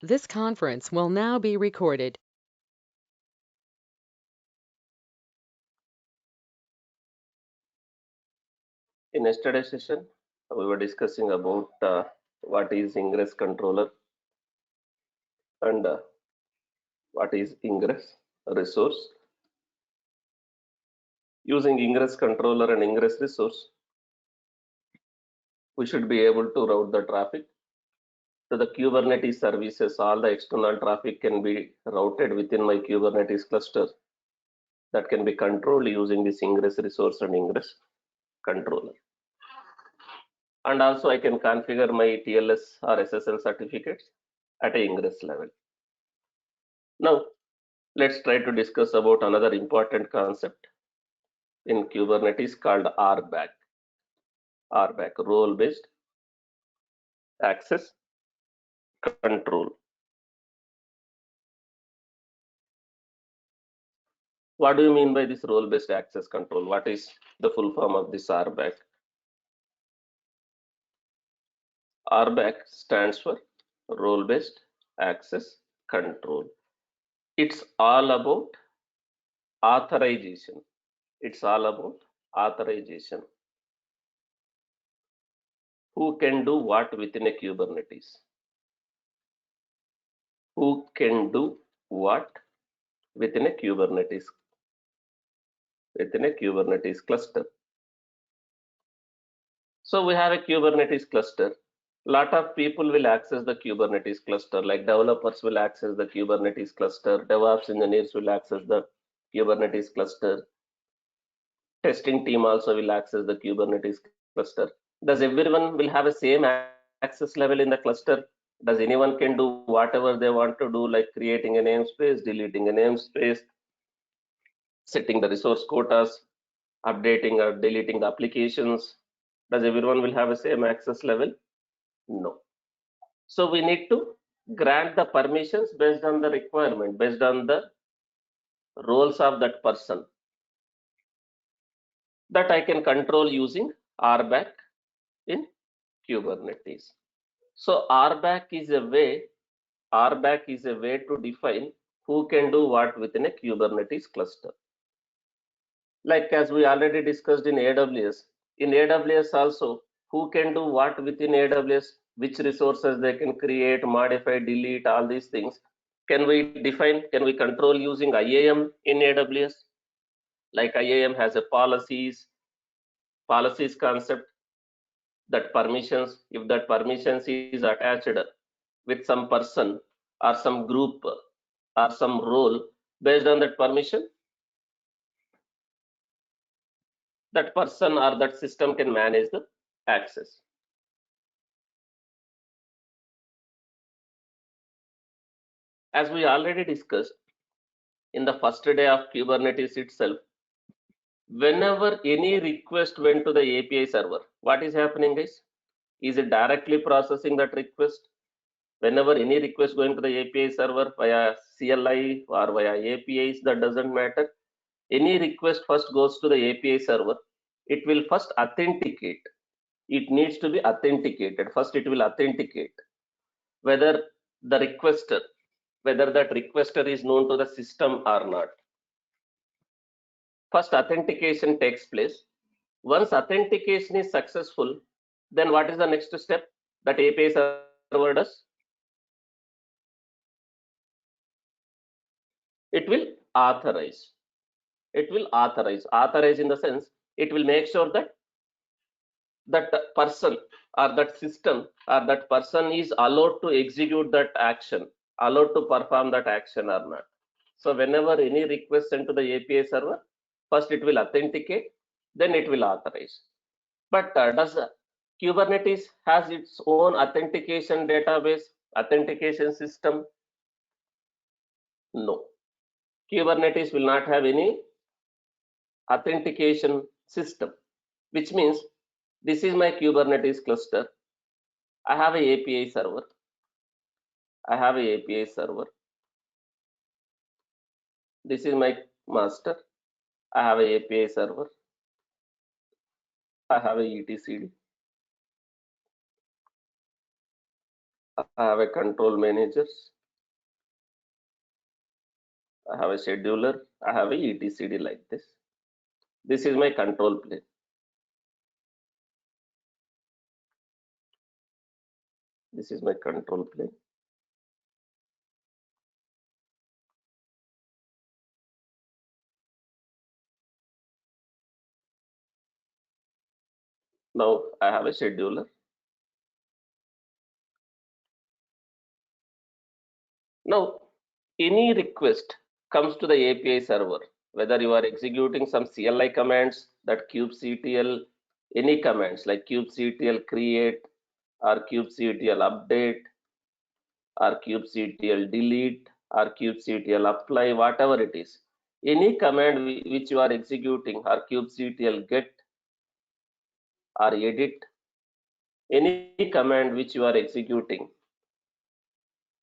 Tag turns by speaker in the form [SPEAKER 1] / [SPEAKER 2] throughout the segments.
[SPEAKER 1] This conference will now be recorded.
[SPEAKER 2] In yesterday's session, we were discussing about what is ingress controller and what is ingress resource. Using ingress controller and ingress resource, we should be able to route the traffic to the Kubernetes services. All the external traffic can be routed within my Kubernetes cluster that can be controlled using this ingress resource and ingress controller. And also I can configure my TLS or SSL certificates at a ingress level. Now, let's try to discuss about another important concept in Kubernetes called RBAC. RBAC, role-based access control. What do you mean by this role-based access control? What is the full form of this RBAC? RBAC stands for role-based access control. It's all about authorization. It's all about authorization. Who can do what within a Kubernetes? Who can do what within a Kubernetes cluster? So we have a Kubernetes cluster. Lot of people will access the Kubernetes cluster, like developers will access the Kubernetes cluster, DevOps engineers will access the Kubernetes cluster, testing team also will access the Kubernetes cluster. Does everyone will have a same access level in the cluster? Does anyone can do whatever they want to do, like creating a namespace, deleting a namespace, setting the resource quotas, updating or deleting the applications? Does everyone will have a same access level? No. So we need to grant the permissions based on the requirement, based on the roles of that person, that I can control using RBAC in Kubernetes. So RBAC is a way to define who can do what within a Kubernetes cluster. Like as we already discussed in AWS also, who can do what within AWS, which resources they can create, modify, delete, all these things. Can we control using IAM in AWS? Like IAM has a policies concept, that permissions, if that permissions is attached with some person or some group or some role, based on that permission, that person or that system can manage the access. As we already discussed in the first day of Kubernetes itself, whenever any request went to the API server, what is happening, guys? Is it directly processing that request? Whenever any request going to the API server via CLI or via APIs, that doesn't matter. Any request first goes to the API server. It will first authenticate. It needs to be authenticated. First, it will authenticate whether the requester, whether that requester is known to the system or not. First, authentication takes place. Once authentication is successful, then what is the next step that API server does? It will authorize. It will authorize in the sense, it will make sure that that person or that system or that person is allowed to execute that action, allowed to perform that action or not. So whenever any request sent to the API server, first it will authenticate, then it will authorize. But does Kubernetes has its own authentication database, authentication system? No. Kubernetes will not have any authentication system, which means this is my Kubernetes cluster. I have a API server. This is my master. I have a API server. I have a etcd. I have a control managers. I have a scheduler. I have a etcd like this. This is my control plane. This is my control plane. Now I have a scheduler. Now any request comes to the API server, whether you are executing some CLI commands, that kubectl, any commands like kubectl create or kubectl update or kubectl delete or kubectl apply, whatever it is, any command which you are executing, or kubectl get or edit, any command which you are executing,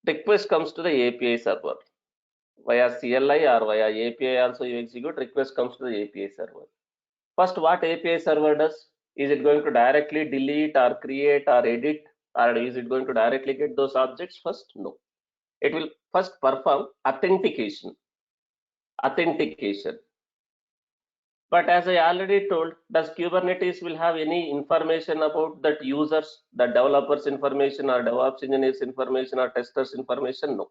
[SPEAKER 2] request comes to the API server via CLI or via API. Also you execute, request comes to the API server. First, what API server does, is it going to directly delete or create or edit, or is it going to directly get those objects first? No, it will first perform authentication. But as I already told, does Kubernetes will have any information about that users, the developers information or DevOps engineers information or testers information? No.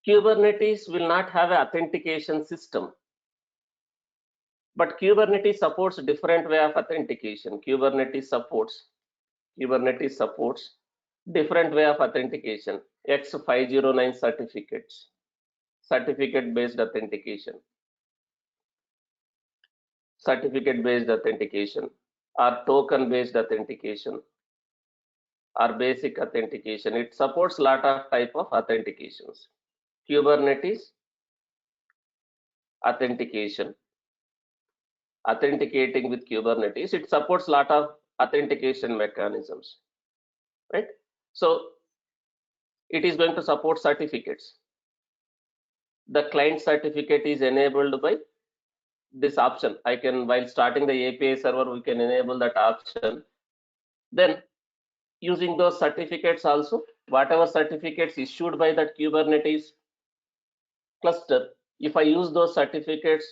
[SPEAKER 2] Kubernetes will not have an authentication system, but Kubernetes supports different way of authentication. Kubernetes supports different way of authentication. X509 certificates, certificate based authentication, or token based authentication, or basic authentication. It supports lot of type of authentications. Kubernetes authentication, authenticating with Kubernetes, it supports lot of authentication mechanisms, right? So it is going to support certificates. The client certificate is enabled by this option. I can, while starting the API server, we can enable that option. Then using those certificates also, whatever certificates issued by that Kubernetes cluster, if I use those certificates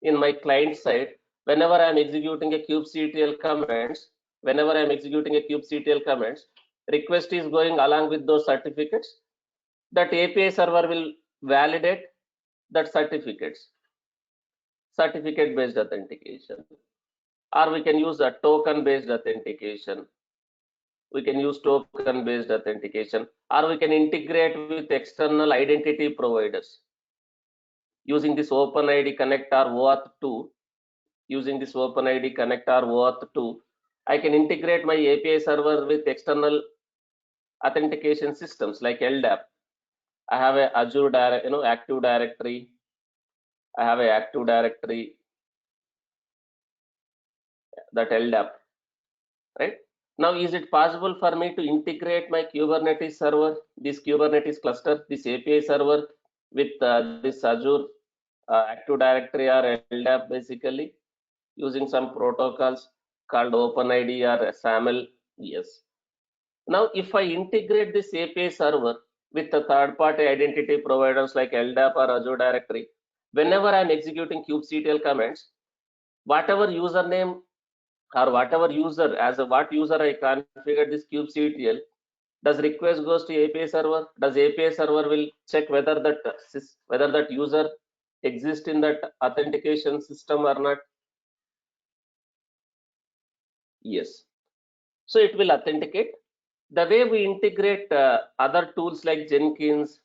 [SPEAKER 2] in my client side, whenever I am executing a kubectl commands, request is going along with those certificates, that API server will validate that certificate based authentication, or we can use a token based authentication. Or we can integrate with external identity providers using this OpenID Connect or OAuth 2. I can integrate my API server with external authentication systems like LDAP. I have a Azure Active Directory. That LDAP, right? Now, is it possible for me to integrate my Kubernetes server, this Kubernetes cluster, this API server with this Azure Active Directory or LDAP, basically using some protocols called OpenID or SAML? Yes. Now, if I integrate this API server with the third-party identity providers like LDAP or Azure Directory, whenever I'm executing kubectl commands, whatever username or whatever user, what user I configure this kubectl, does request goes to API server? Does API server will check whether that user exists in that authentication system or not? Yes. So it will authenticate. The way we integrate other tools like Jenkins,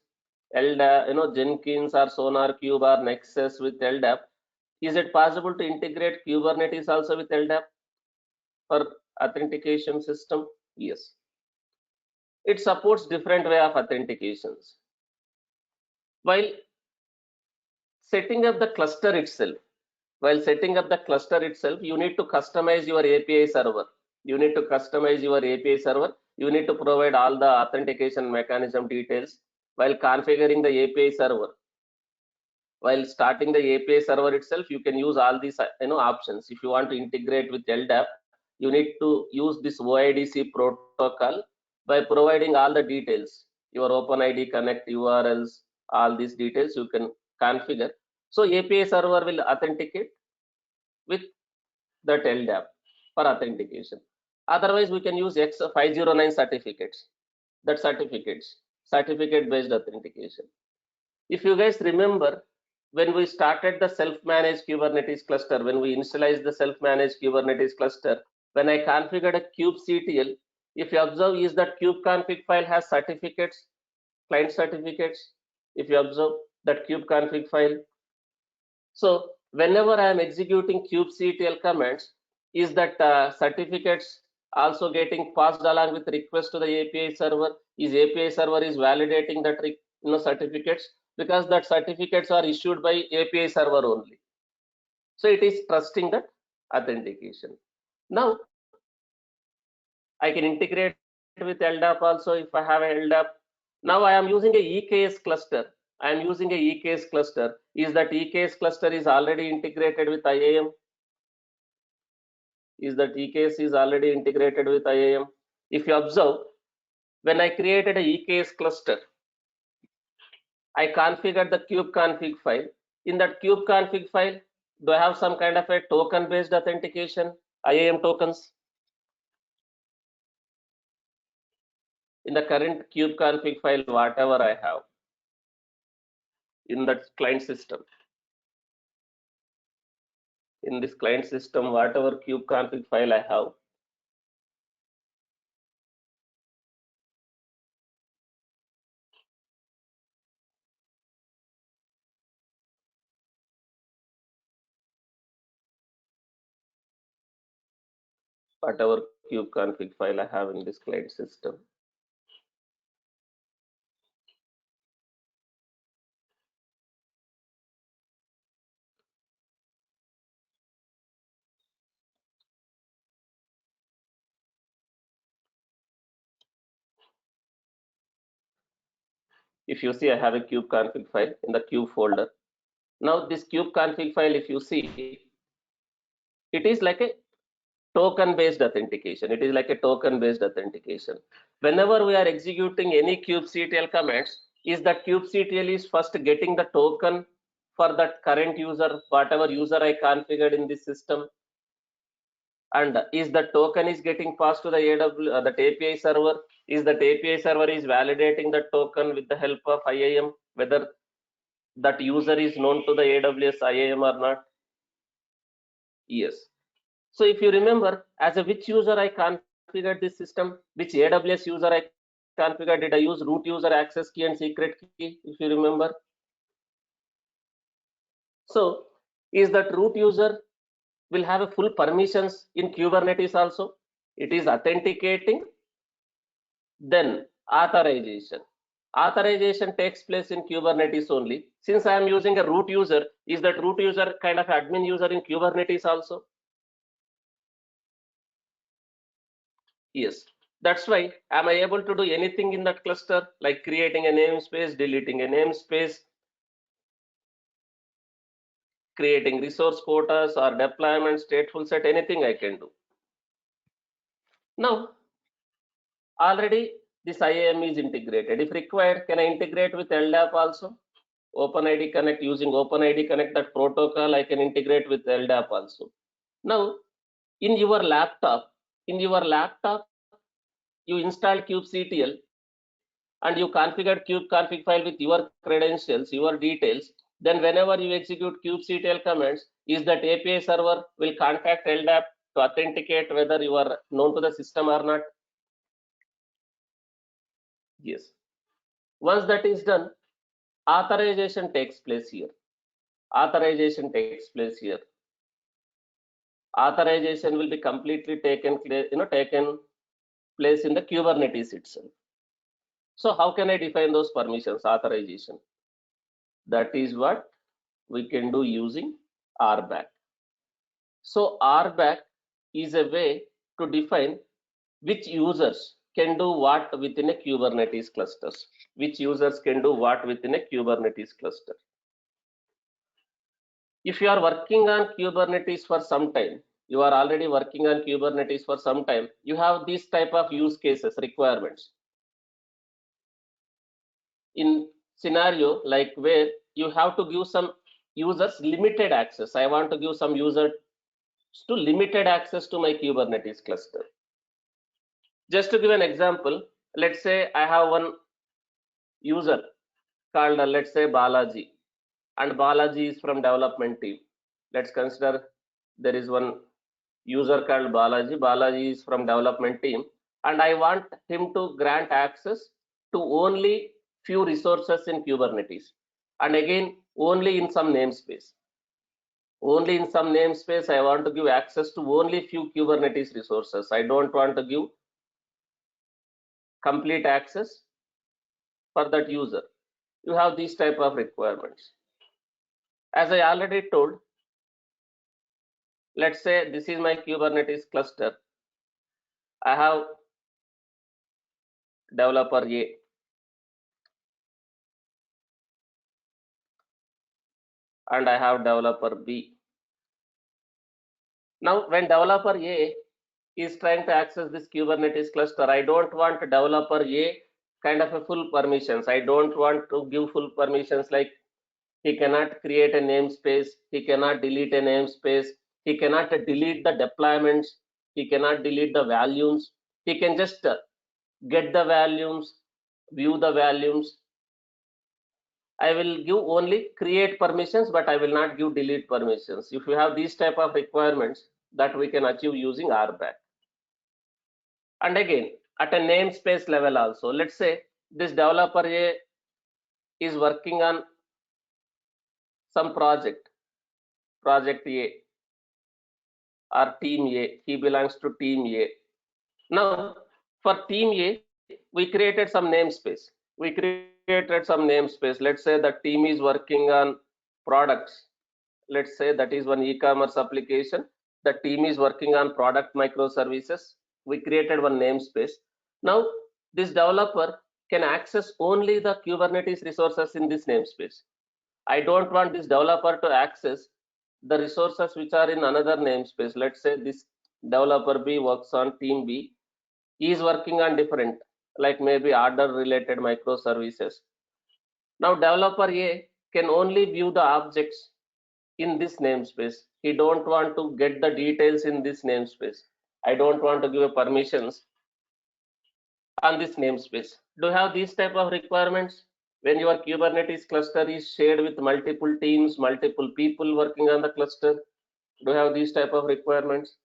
[SPEAKER 2] LDAP, Jenkins or SonarQube or Nexus with LDAP, is it possible to integrate Kubernetes also with LDAP for authentication system? Yes. It supports different way of authentications. While setting up the cluster itself, you need to customize your API server. You need to provide all the authentication mechanism details while configuring the API server. While starting the API server itself, you can use all these options. If you want to integrate with LDAP, you need to use this OIDC protocol by providing all the details, your OpenID connect URLs, all these details you can configure. So API server will authenticate with that LDAP for authentication. Otherwise, we can use X509 certificates, that certificate based authentication. If you guys remember, when we started the self-managed Kubernetes cluster, when we initialized the self-managed Kubernetes cluster, when I configured a kubectl, if you observe, is that kubeconfig file has certificates, client certificates. If you observe that kubeconfig file, so whenever I am executing kubectl commands, is that certificates also getting passed along with request to the API server? Is API server is validating that certificates, because that certificates are issued by API server only. So it is trusting that authentication. Now I can integrate with LDAP also if I have a LDAP. Now I am using a EKS cluster. I am using a EKS cluster. Is that EKS cluster is already integrated with IAM? Is that EKS is already integrated with IAM? If you observe, when I created a EKS cluster, I configured the kubeconfig file. In that kubeconfig file, do I have some kind of a token based authentication, IAM tokens? In the current kubeconfig file, whatever I have in that client system, in this client system, whatever kubeconfig file I have, whatever kubeconfig file I have in this client system, if you see, I have a kubeconfig file in the kube folder. Now this kubeconfig file, if you see, it is like a token based authentication. It is like a token based authentication. Whenever we are executing any kubectl commands, is that kubectl is first getting the token for that current user, whatever user I configured in this system, and is the token is getting passed to the that API server. Is that API server is validating the token with the help of IAM, whether that user is known to the AWS IAM or not? Yes. So if you remember, as a which user I configured this system, which AWS user I configured, did I use root user access key and secret key, if you remember? So is that root user will have a full permissions in Kubernetes also? It is authenticating, then authorization. Authorization takes place in Kubernetes only. Since I am using a root user, is that root user kind of admin user in Kubernetes also? Yes. That's why am I able to do anything in that cluster, like creating a namespace, deleting a namespace, creating resource quotas or deployment stateful set, anything I can do. Now already this IAM is integrated. If required, can I integrate with LDAP also? OpenID Connect, using OpenID Connect, that protocol I can integrate with LDAP also. Now in your laptop, you install kubectl and you configure kubeconfig file with your credentials, your details. Then whenever you execute kubectl commands, is that API server will contact LDAP to authenticate whether you are known to the system or not? Yes. Once that is done, authorization takes place here. Authorization takes place here. Authorization will be completely taken place in the Kubernetes itself. So how can I define those permissions, authorization? That is what we can do using RBAC. So RBAC is a way to define which users can do what within a Kubernetes clusters. Which users can do what within a Kubernetes cluster. If you are working on Kubernetes for some time, you are already working on Kubernetes for some time, you have these type of use cases, requirements. in scenario like where you have to give some users limited access. I want to give some users to limited access to my Kubernetes cluster. Just to give an example, let's say I have one user called, let's say Balaji, and Balaji is from development team. Let's consider there is one user called Balaji. Balaji is from development team, and I want him to grant access to only few resources in Kubernetes, and again only in some namespace. Only in some namespace I want to give access to only few Kubernetes resources. I don't want to give complete access for that user. You have these type of requirements. As I already told, let's say this is my Kubernetes cluster. I have developer A, and I have developer B. Now, when developer A is trying to access this Kubernetes cluster, I don't want developer A kind of a full permissions. I don't want to give full permissions like he cannot create a namespace, he cannot delete a namespace, he cannot delete the deployments, he cannot delete the volumes. He can just get the volumes, view the volumes. I will give only create permissions, but I will not give delete permissions. If you have these type of requirements, that we can achieve using RBAC. And again, at a namespace level also, let's say this developer A is working on some project A or team A. He belongs to team A. Now, for team A, we created some namespace. We created some namespace. Let's say the team is working on products. Let's say that is one e-commerce application. The team is working on product microservices. We created one namespace. Now, this developer can access only the Kubernetes resources in this namespace. I don't want this developer to access the resources which are in another namespace. Let's say this developer B works on team B. He is working on different, like maybe order related microservices. Now developer A can only view the objects in this namespace. He don't want to get the details in this namespace. I don't want to give permissions on this namespace. Do you have these type of requirements? When your Kubernetes cluster is shared with multiple teams, multiple people working on the cluster, do you have these type of requirements?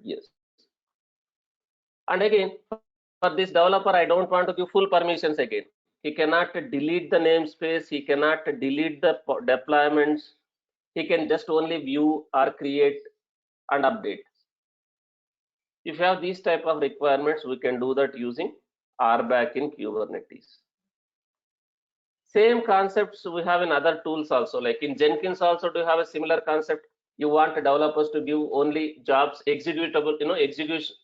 [SPEAKER 2] Yes. And again, for this developer, I don't want to give full permissions again. He cannot delete the namespace. He cannot delete the deployments. He can just only view or create and update. If you have these type of requirements, we can do that using RBAC in Kubernetes. Same concepts we have in other tools also, like in Jenkins also do you have a similar concept. You want developers to give only jobs executable,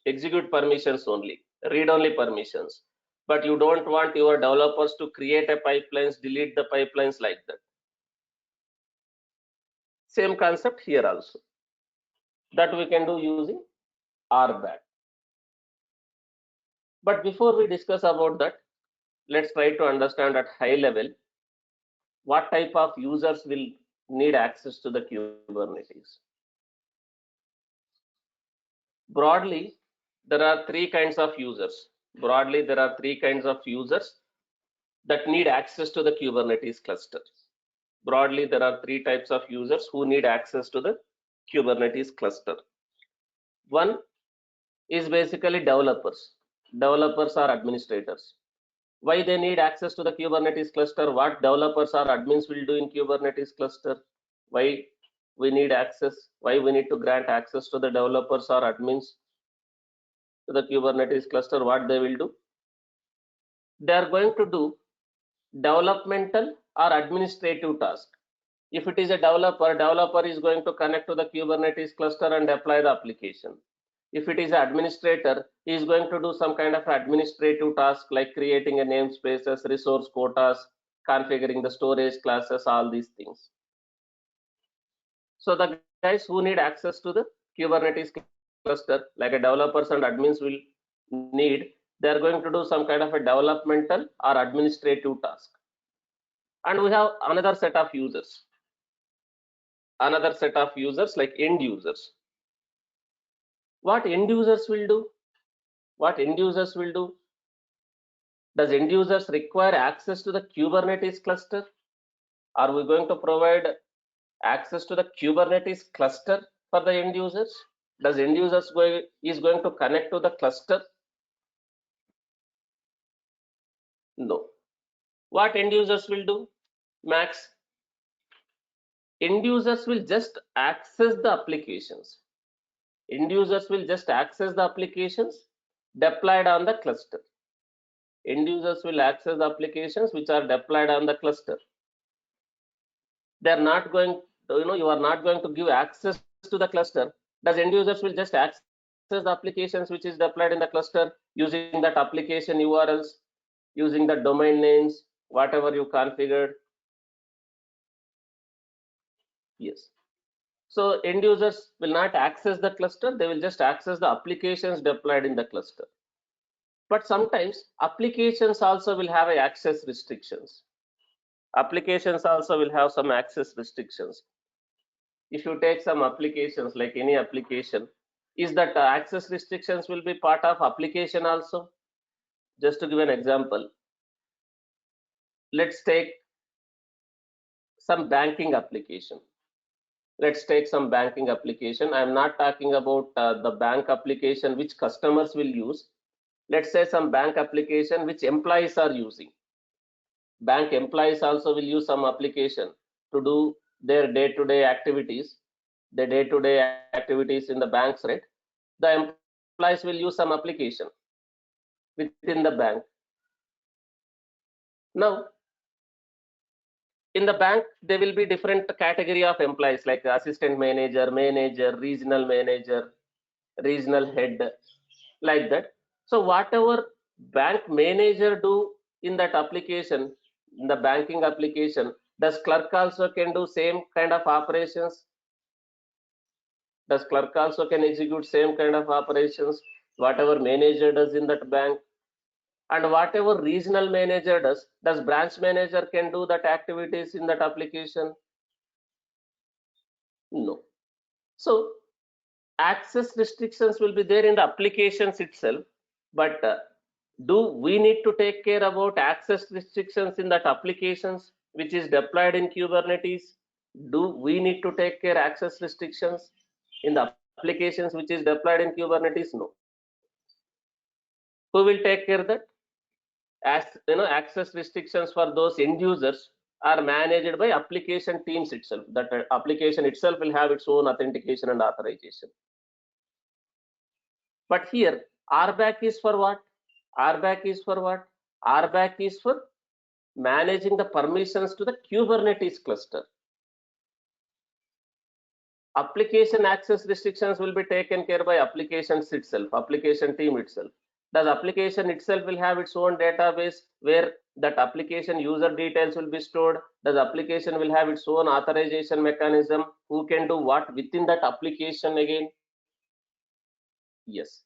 [SPEAKER 2] execute permissions only, read only permissions, but you don't want your developers to create a pipelines, delete the pipelines like that. Same concept here also, that we can do using RBAC. But before we discuss about that, let's try to understand at high level what type of users will need access to the Kubernetes. Broadly, there are three kinds of users. Broadly, there are three kinds of users that need access to the Kubernetes cluster. Broadly, there are three types of users who need access to the Kubernetes cluster. One is basically developers. Developers are administrators. Why they need access to the Kubernetes cluster? What developers or admins will do in Kubernetes cluster? Why we need access? Why we need to grant access to the developers or admins to the Kubernetes cluster? What they will do? They are going to do developmental or administrative task. If it is a developer is going to connect to the Kubernetes cluster and deploy the application. If it is an administrator, he is going to do some kind of administrative task like creating a namespaces, resource quotas, configuring the storage classes, all these things. So the guys who need access to the Kubernetes cluster, like a developers and admins will need, They are going to do some kind of a developmental or administrative task. And we have another set of users. Another set of users like end users. What end users will do? What end users will do? Does end users require access to the Kubernetes cluster? Are we going to provide access to the Kubernetes cluster for the end users? Does end users is going to connect to the cluster? No. What end users will do? Max, end users will just access the applications. End users will just access the applications deployed on the cluster. End users will access the applications which are deployed on the cluster. They are not going to, you are not going to give access to the cluster. Does end users will just access the applications which is deployed in the cluster using that application URLs, using the domain names, whatever you configured? Yes. So end users will not access the cluster, they will just access the applications deployed in the cluster. But sometimes applications also will have access restrictions. Applications also will have some access restrictions. If you take some applications, like any application, is that access restrictions will be part of application also? Just to give an example, let's take some banking application. Let's take some banking application. I'm not talking about the bank application which customers will use. Let's say some bank application which employees are using. Bank employees also will use some application to do their day-to-day activities, the day-to-day activities in the banks, right? The employees will use some application within the bank. Now, in the bank, there will be different category of employees like assistant manager, regional manager, regional head, like that. So whatever bank manager do in that application, in the banking application, does clerk also can do same kind of operations? Does clerk also can execute same kind of operations? Whatever manager does in that bank, and whatever regional manager does branch manager can do that activities in that application? No. So access restrictions will be there in the applications itself, but do we need to take care about access restrictions in that applications which is deployed in Kubernetes? Do we need to take care access restrictions in the applications which is deployed in Kubernetes? No. Who will take care of that? As access restrictions for those end users are managed by application teams itself. That application itself will have its own authentication and authorization. But here RBAC is for what? RBAC is for what? RBAC is for managing the permissions to the Kubernetes cluster. Application access restrictions will be taken care by applications itself, application team itself. The application itself will have its own database where that application user details will be stored. The application will have its own authorization mechanism, who can do what within that application again. Yes.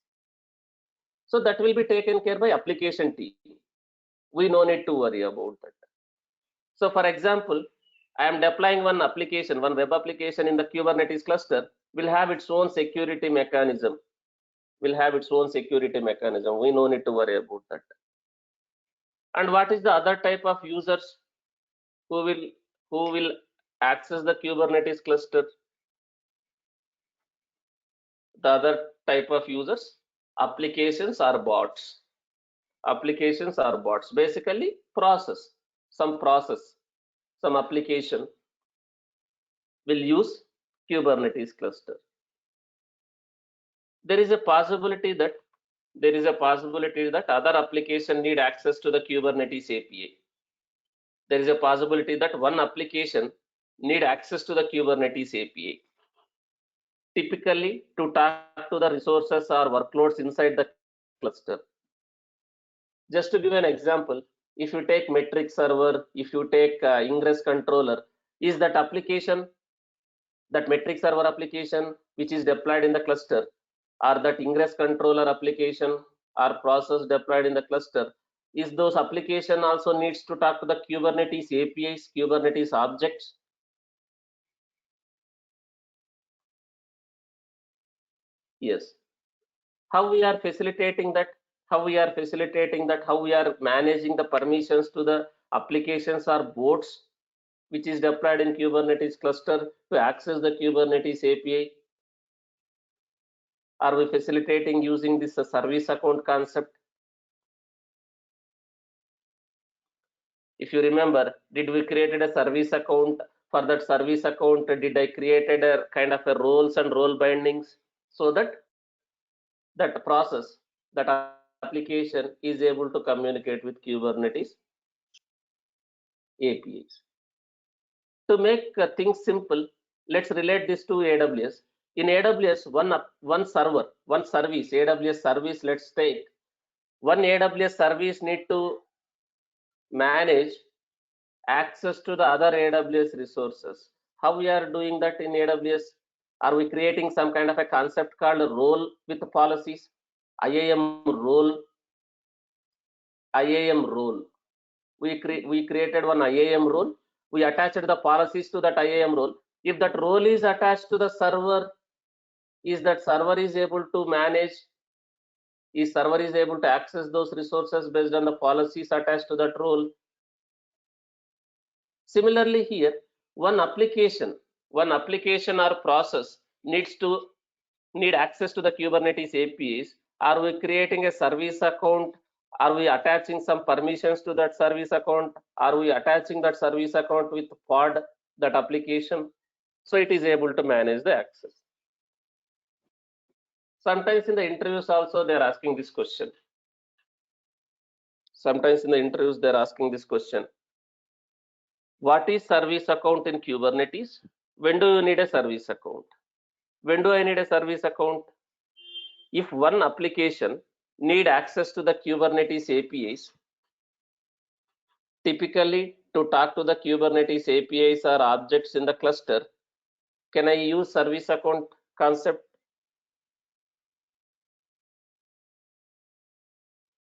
[SPEAKER 2] So that will be taken care by application team. We no need to worry about that. So for example, I am deploying one application, one web application in the Kubernetes cluster, will have its own security mechanism. Will have its own security mechanism. We no need to worry about that. And what is the other type of users who will access the Kubernetes cluster? The other type of users, applications or bots. Applications or bots. Basically, some application will use Kubernetes cluster. There is a possibility that other application need access to the Kubernetes API. There is a possibility that one application need access to the Kubernetes API, typically to talk to the resources or workloads inside the cluster. Just to give an example, if you take metric server, if you take ingress controller, is that application, that metric server application which is deployed in the cluster, or that ingress controller application or process deployed in the cluster, is those application also needs to talk to the Kubernetes APIs, Kubernetes objects? Yes. How we are facilitating that? How we are facilitating that? How we are managing the permissions to the applications or bots which is deployed in Kubernetes cluster to access the Kubernetes API? Are we facilitating using this service account concept? If you remember, did we created a service account? For that service account, did I created a kind of a roles and role bindings so that that process, that application is able to communicate with Kubernetes APIs. To make things simple, let's relate this to AWS. In AWS, one server, one service, AWS service, let's take one AWS service need to manage access to the other AWS resources. How we are doing that in AWS? Are we creating some kind of a concept called role with policies? IAM role, IAM role. We created one IAM role. We attached the policies to that IAM role. If that role is attached to the server, is that server is able to manage? Is server is able to access those resources based on the policies attached to that role? Similarly here, one application or process need access to the Kubernetes APIs. Are we creating a service account? Are we attaching some permissions to that service account? Are we attaching that service account with pod, that application? So it is able to manage the access. Sometimes in the interviews also they are asking this question. Sometimes in the interviews they are asking this question. What is service account in Kubernetes? When do you need a service account? When do I need a service account? If one application need access to the Kubernetes APIs, typically to talk to the Kubernetes APIs or objects in the cluster, can I use service account concept?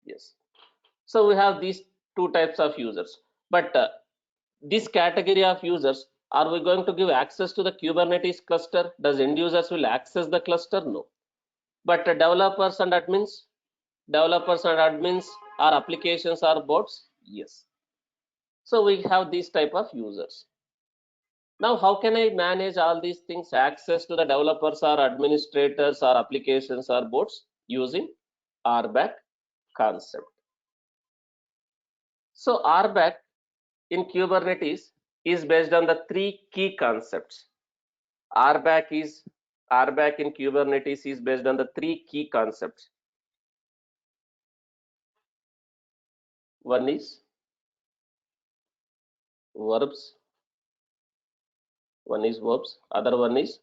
[SPEAKER 2] Yes. So we have these two types of users, but this category of users, are we going to give access to the Kubernetes cluster? Does end users will access the cluster? No. But developers and admins, or applications or bots, yes. So we have these type of users. Now how can I manage all these things, access to the developers or administrators or applications or bots? Using RBAC concept. So RBAC in Kubernetes is based on the three key concepts. RBAC in Kubernetes is based on the three key concepts. One is verbs, other one is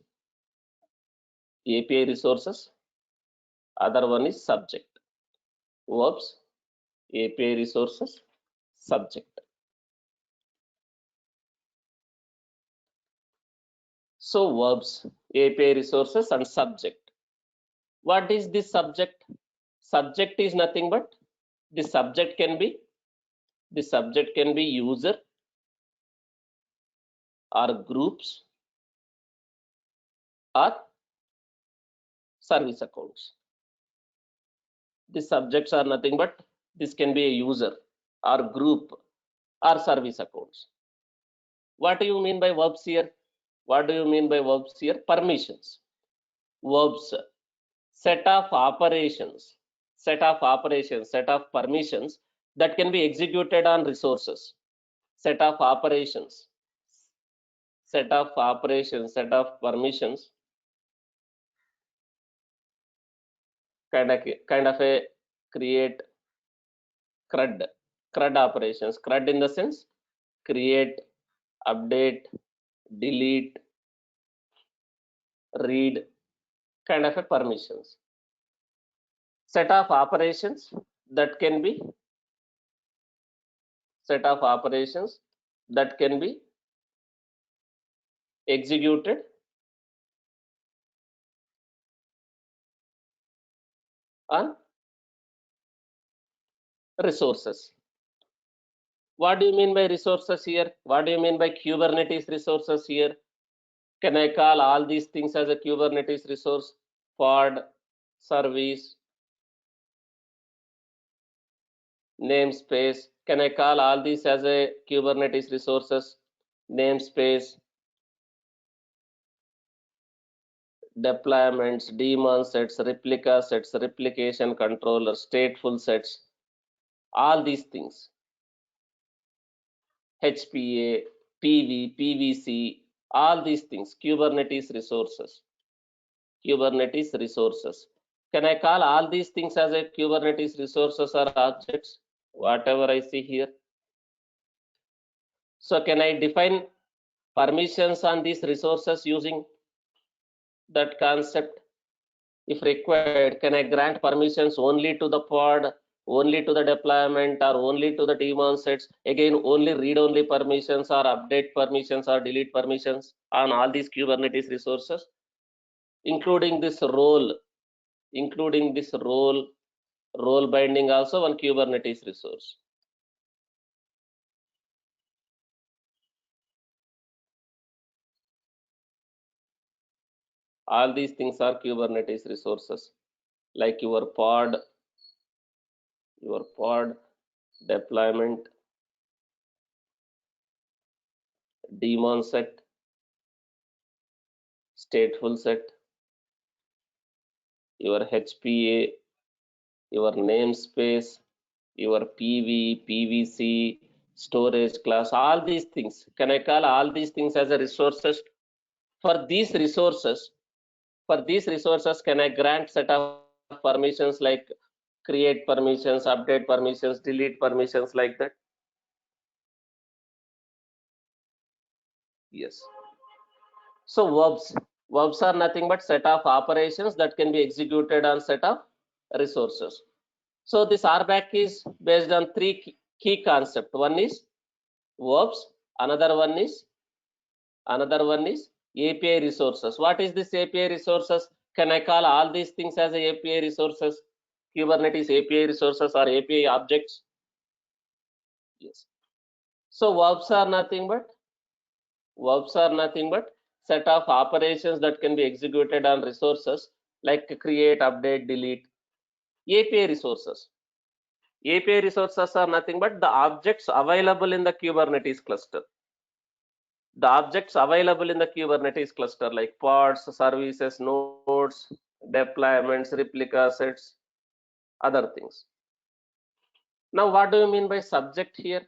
[SPEAKER 2] API resources, other one is subject. Verbs, API resources, subject. So verbs, API resources and subject. What is this subject? Subject is nothing but the subject can be user or groups or service accounts. The subjects are nothing but this can be a user or group or service accounts. What do you mean by verbs here? What do you mean by verbs here? Permissions. Verbs, set of operations, set of permissions that can be executed on resources. Set of operations, set of permissions, kind of a create CRUD operations. CRUD in the sense create, update, delete, read, kind of a permissions. Set of operations that can be executed on resources. What do you mean by resources here? What do you mean by Kubernetes resources here? Can I call all these things as a Kubernetes resource? Pod, service, namespace. Can I call all these as a Kubernetes resources? Namespace, deployments, daemon sets, replica sets, replication controller, stateful sets, all these things. HPA, PV, PVC, all these things, Kubernetes resources. Kubernetes resources. Can I call all these things as a Kubernetes resources or objects? Whatever I see here. So can I define permissions on these resources using that concept? If required, can I grant permissions only to the pod, only to the deployment, or only to the daemon sets? Again, only read-only permissions or update permissions or delete permissions on all these Kubernetes resources, including this role, role binding also one Kubernetes resource. All these things are Kubernetes resources, like your pod, deployment, daemon set, stateful set, your HPA, your namespace, your PV, PVC, storage class, all these things. Can I call all these things as a resources? For these resources, can I grant set of permissions like create permissions, update permissions, delete permissions, like that? Yes. So verbs are nothing but set of operations that can be executed on set of resources. So this RBAC is based on three key concepts. One is verbs, another one is API resources. What is this API resources? Can I call all these things as API resources? Kubernetes API resources or API objects? Yes. So verbs are nothing but set of operations that can be executed on resources like create, update, delete. API resources are nothing but the objects available in the Kubernetes cluster. The objects available in the Kubernetes cluster like pods, services, nodes, deployments, replica sets, other things. Now, what do you mean by subject here?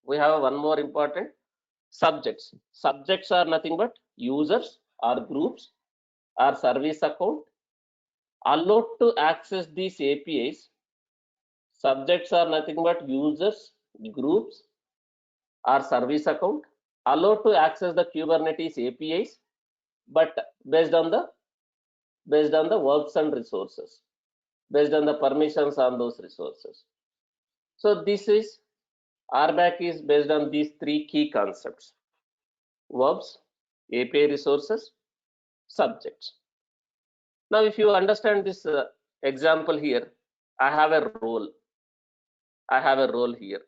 [SPEAKER 2] We have one more important subjects. Subjects are nothing but users or groups or service account allowed to access these APIs. Subjects are nothing but users, groups or service account allowed to access the Kubernetes APIs, but based on the verbs and resources, based on the permissions on those resources. So this is RBAC is based on these three key concepts: verbs, API resources, subjects. Now, if you understand this example here, I have a role. Here.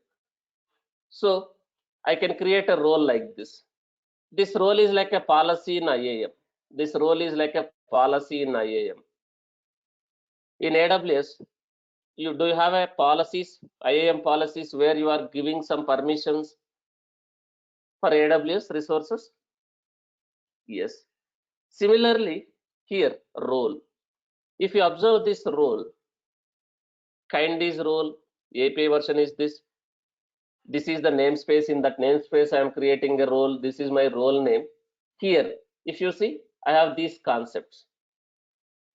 [SPEAKER 2] So I can create a role like this. This role is like a policy in IAM. In AWS, do you have a policies, IAM policies, where you are giving some permissions for AWS resources? Yes. Similarly, here role. If you observe this role, kind is role, API version is this. This is the namespace. In that namespace, I am creating a role. This is my role name. Here, if you see, I have these concepts: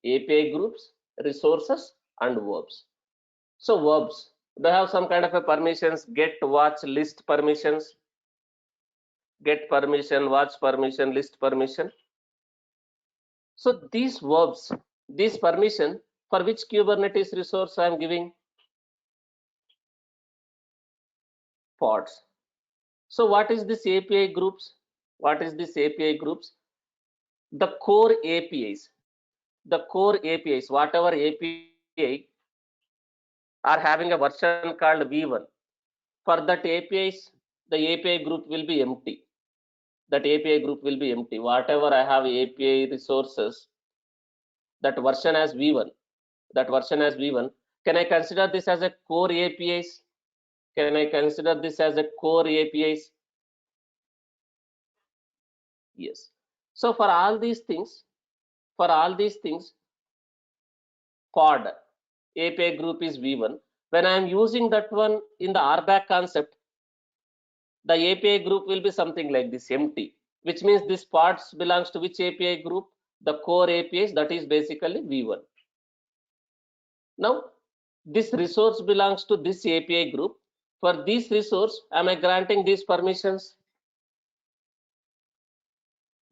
[SPEAKER 2] API groups, resources, and verbs. So verbs, they have some kind of a permissions: get, watch, list permissions, get permission, watch permission, list permission. So these verbs, this permission, for which Kubernetes resource I am giving? Pods. So what is this API groups? The core APIs, whatever API are having a version called V1. For that APIs, the API group will be empty. That API group will be empty. Whatever I have API resources, that version as V1, that version as V1. Can I consider this as a core APIs? Can I consider this as a core APIs? Yes. So for all these things, pod API group is V1. When I am using that one in the RBAC concept, the API group will be something like this, empty, which means this pods belongs to which API group? The core APIs, that is basically V1. Now, this resource belongs to this API group. For this resource, am I granting these permissions?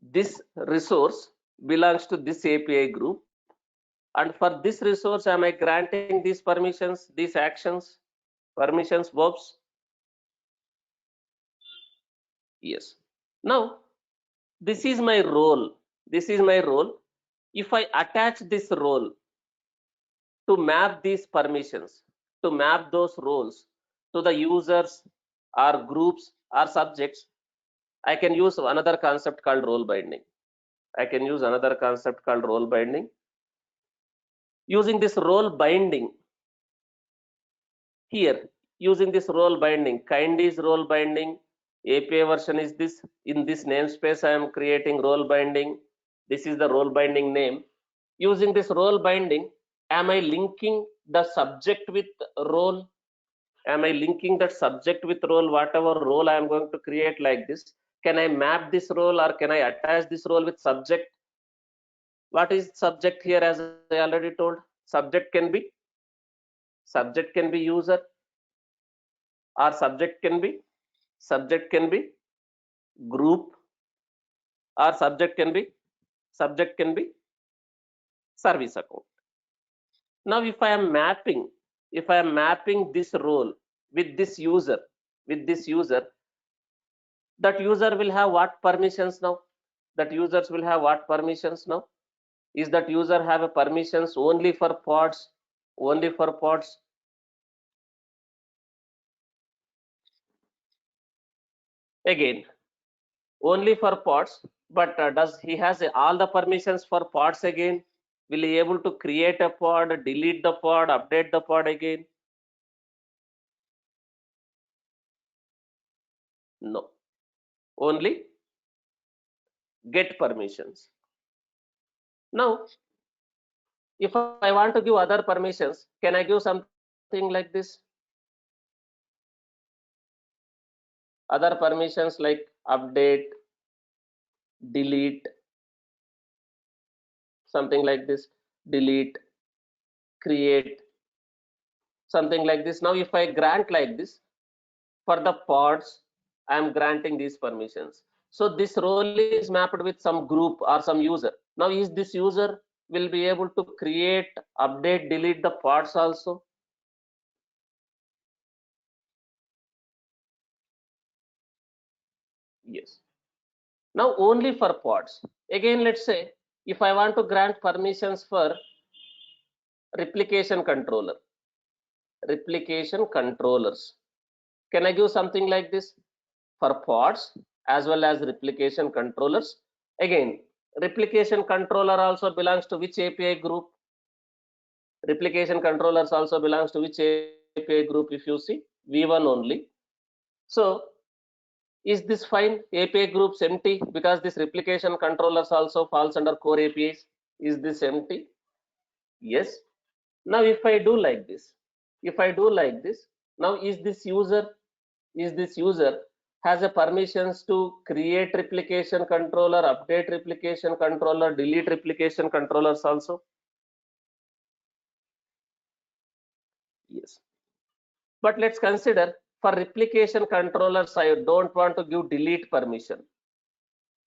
[SPEAKER 2] This resource belongs to this API group. And for this resource, am I granting these permissions, these actions, permissions, verbs? Yes. Now, this is my role. This is my role. If I attach this role to map these permissions, to map those roles to the users or groups or subjects, I can use another concept called role binding. I can use another concept called role binding. Using this role binding here, using this role binding, kind is role binding, API version is this. In this namespace, I am creating role binding. This is the role binding name. Using this role binding, am I linking the subject with role? Am I linking that subject with role? Whatever role I am going to create like this, can I map this role or can I attach this role with subject? What is subject here? As I already told, subject can be user, or subject can be group, or subject can be service account. Now if I am mapping this role with this user, that user will have what permissions now? That users will have what permissions now? Is that user have a permissions only for pods? Only for pods? Again, only for pods, but does he has all the permissions for pods again? Will he able to create a pod, delete the pod, update the pod again? No. Only get permissions. Now, if I want to give other permissions, can I give something like this? Other permissions like update, delete, something like this, delete, create, something like this. Now, if I grant like this, for the pods, I am granting these permissions. So this role is mapped with some group or some user. Now, is this user will be able to create, update, delete the pods also? Yes. Now only for pods. Again, let's say if I want to grant permissions for replication controller, replication controllers, can I give something like this for pods as well as replication controllers? Again, replication controller also belongs to which API group? Replication controllers also belongs to which API group? If you see V1 only. So is this fine? API groups empty because this replication controllers also falls under core APIs. Is this empty? Yes. Now if I do like this, now is this user has a permissions to create replication controller, update replication controller, delete replication controllers also? Yes. But let's consider for replication controllers, I don't want to give delete permission.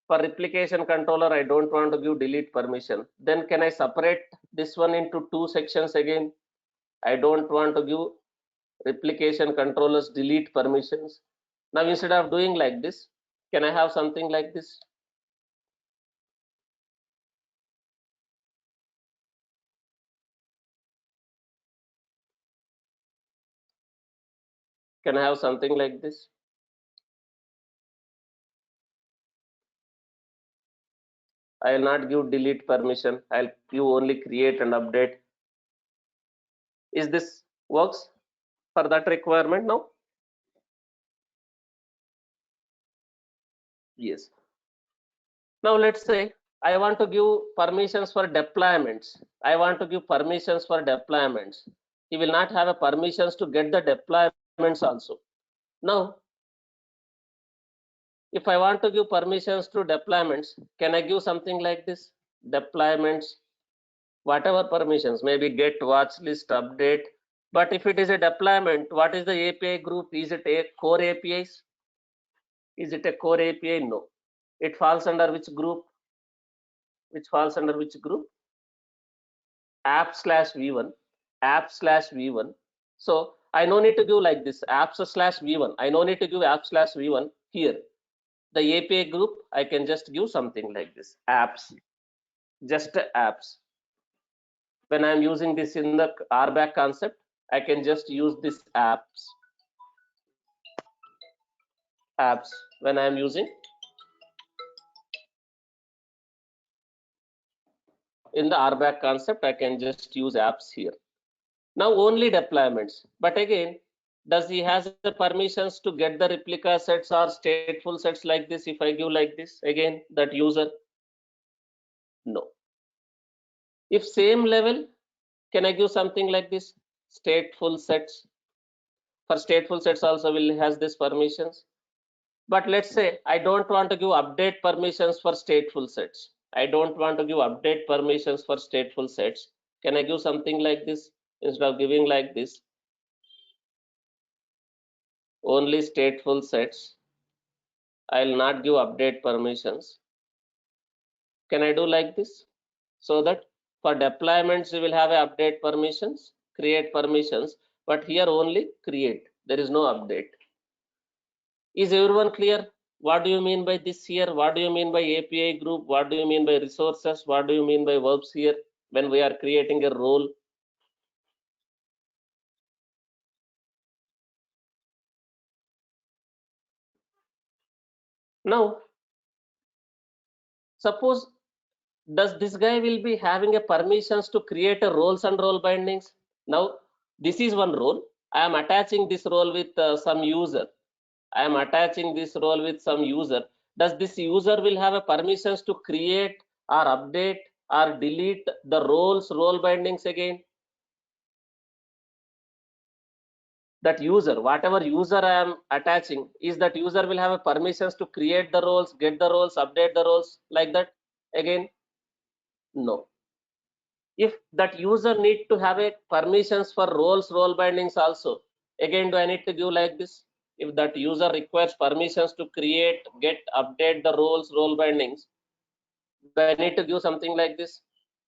[SPEAKER 2] For replication controller, I don't want to give delete permission. Then can I separate this one into two sections again? I don't want to give replication controllers delete permissions. Now instead of doing like this, can I have something like this? Can I have something like this? I will not give delete permission. I'll give only create and update. Is this works for that requirement now? Yes. Now let's say I want to give permissions for deployments. I want to give permissions for deployments. He will not have a permissions to get the deployments also. Now, if I want to give permissions to deployments, can I give something like this? Deployments, whatever permissions, maybe get, watch list, update. But if it is a deployment, what is the API group? Is it a core APIs? Is it a core API? No. It falls under which group? Which falls under which group? App/v1, app/v1. So I no need to give like this apps/v1. I no need to give app/v1 here. The API group, I can just give something like this apps, just apps. When I'm using this in the RBAC concept, I can just use this apps when I'm using in the RBAC concept. I can just use apps here. Now only deployments, but again, does he has the permissions to get the replica sets or stateful sets like this? If I give like this, again, that user, no. If same level, can I give something like this? Stateful sets. For stateful sets also will has this permissions. But let's say I don't want to give update permissions for stateful sets. I don't want to give update permissions for stateful sets. Can I give something like this? Instead of giving like this, only stateful sets, I'll not give update permissions. Can I do like this? So that for deployments, you will have a update permissions, create permissions, but here only create. There is no update. Is everyone clear? What do you mean by this here? What do you mean by API group? What do you mean by resources? What do you mean by verbs here when we are creating a role? Now, suppose does this guy will be having a permissions to create a roles and role bindings? Now, this is one role. I am attaching this role with some user. I am attaching this role with some user. Does this user will have a permissions to create or update or delete the roles, role bindings again? That user, whatever user I am attaching, is that user will have a permissions to create the roles, get the roles, update the roles like that again? No. If that user need to have a permissions for roles, role bindings also, again, do I need to give like this? If that user requires permissions to create, get, update the roles, role bindings, do I need to give something like this?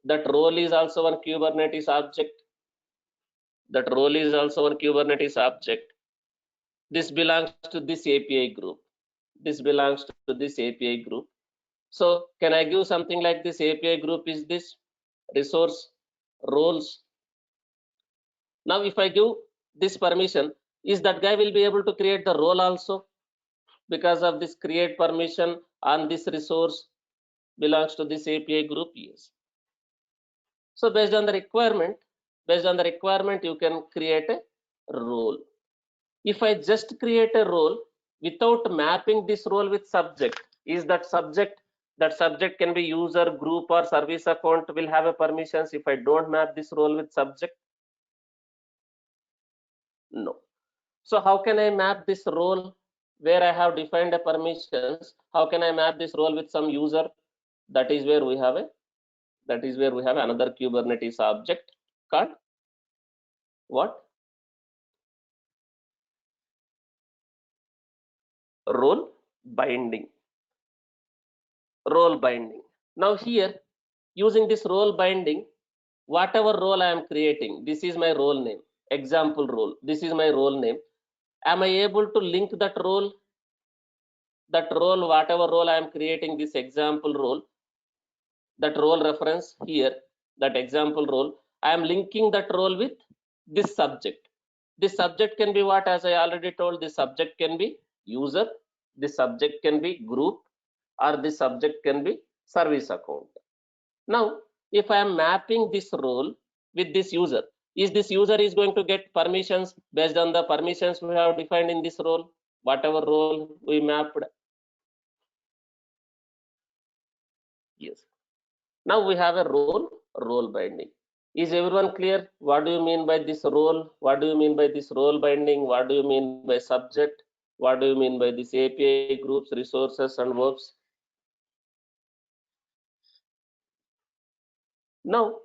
[SPEAKER 2] That role is also one Kubernetes object. That role is also one Kubernetes object. This belongs to this API group. This belongs to this API group. So can I give something like this? API group is this resource roles. Now if I give this permission, is that guy will be able to create the role also? Because of this create permission on this resource belongs to this API group? Yes. So based on the requirement, you can create a role. If I just create a role without mapping this role with subject, is that subject can be user, group, or service account will have a permissions if I don't map this role with subject? No. So how can I map this role where I have defined a permissions? How can I map this role with some user? That is where we have another Kubernetes object called what? Role binding. Role binding. Now here, using this role binding, whatever role I am creating, this is my role name, example role, this is my role name. Am I able to link that role, whatever role I am creating, this example role, that role reference here, that example role, I am linking that role with this subject. This subject can be what? As I already told, this subject can be user, this subject can be group, or this subject can be service account. Now, if I am mapping this role with this user, is this user is going to get permissions based on the permissions we have defined in this role, whatever role we mapped? Yes. Now we have a role binding. Is everyone clear? What do you mean by this role? What do you mean by this role binding? What do you mean by subject? What do you mean by this API groups, resources, and verbs? Now,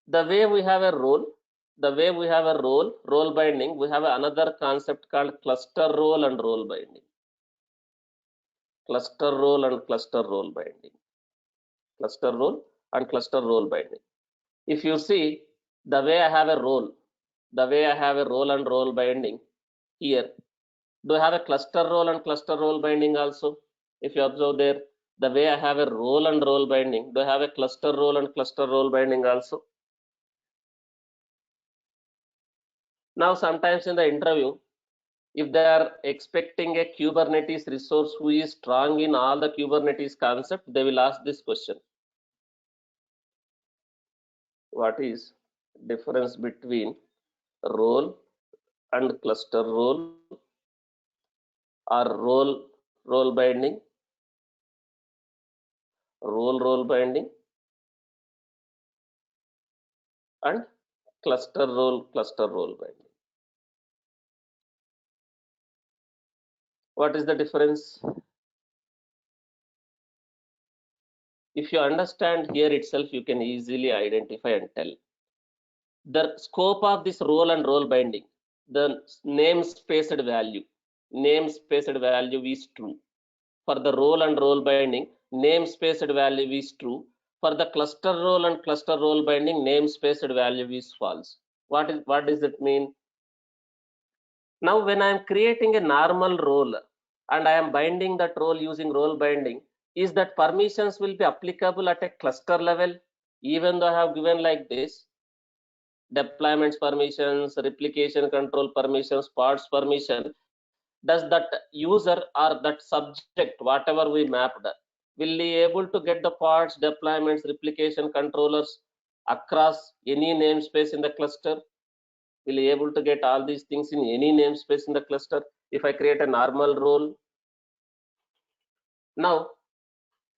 [SPEAKER 2] the way we have a role binding, we have another concept called cluster role and role binding. Cluster role and cluster role binding. Cluster role and cluster role binding. If you see the way I have a role, and role binding here, do I have a cluster role and cluster role binding also? If you observe there, the way I have a role and role binding, do I have a cluster role and cluster role binding also? Now, sometimes in the interview, if they are expecting a Kubernetes resource who is strong in all the Kubernetes concept, they will ask this question. What is difference between role and cluster role, or role binding, role binding, and cluster role binding? What is the difference? If you understand here itself, you can easily identify and tell. The scope of this role and role binding, the namespaced value is true. For the role and role binding, namespaced value is true. For the cluster role and cluster role binding, namespaced value is false. What does it mean? Now, when I am creating a normal role and I am binding that role using role binding, is that permissions will be applicable at a cluster level, even though I have given like this: deployments permissions, replication control permissions, parts permission? Does that user or that subject, whatever we mapped, will be able to get the parts, deployments, replication controllers across any namespace in the cluster? Will be able to get all these things in any namespace in the cluster if I create a normal role? Now,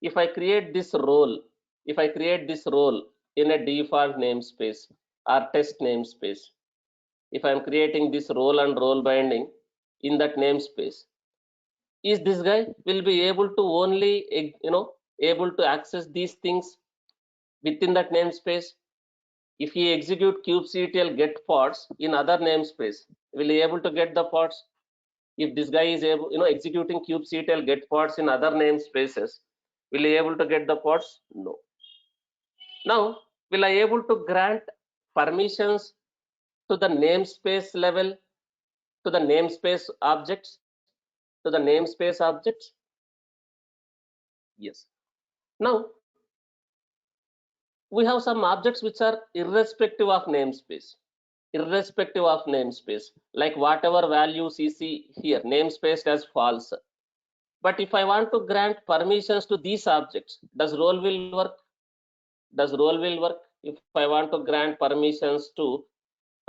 [SPEAKER 2] if I create this role, in a default namespace or test namespace, if I am creating this role and role binding in that namespace, is this guy will be able to only able to access these things within that namespace? If he execute kubectl get pods in other namespace, will he able to get the pods? If this guy is able executing kubectl get pods in other namespaces, will he able to get the pods? No. Now, will I able to grant permissions to the namespace level, to the namespace objects, Yes. Now, we have some objects which are irrespective of namespace, like whatever values you see here, namespace as false. But if I want to grant permissions to these objects, does role will work? If I want to grant permissions to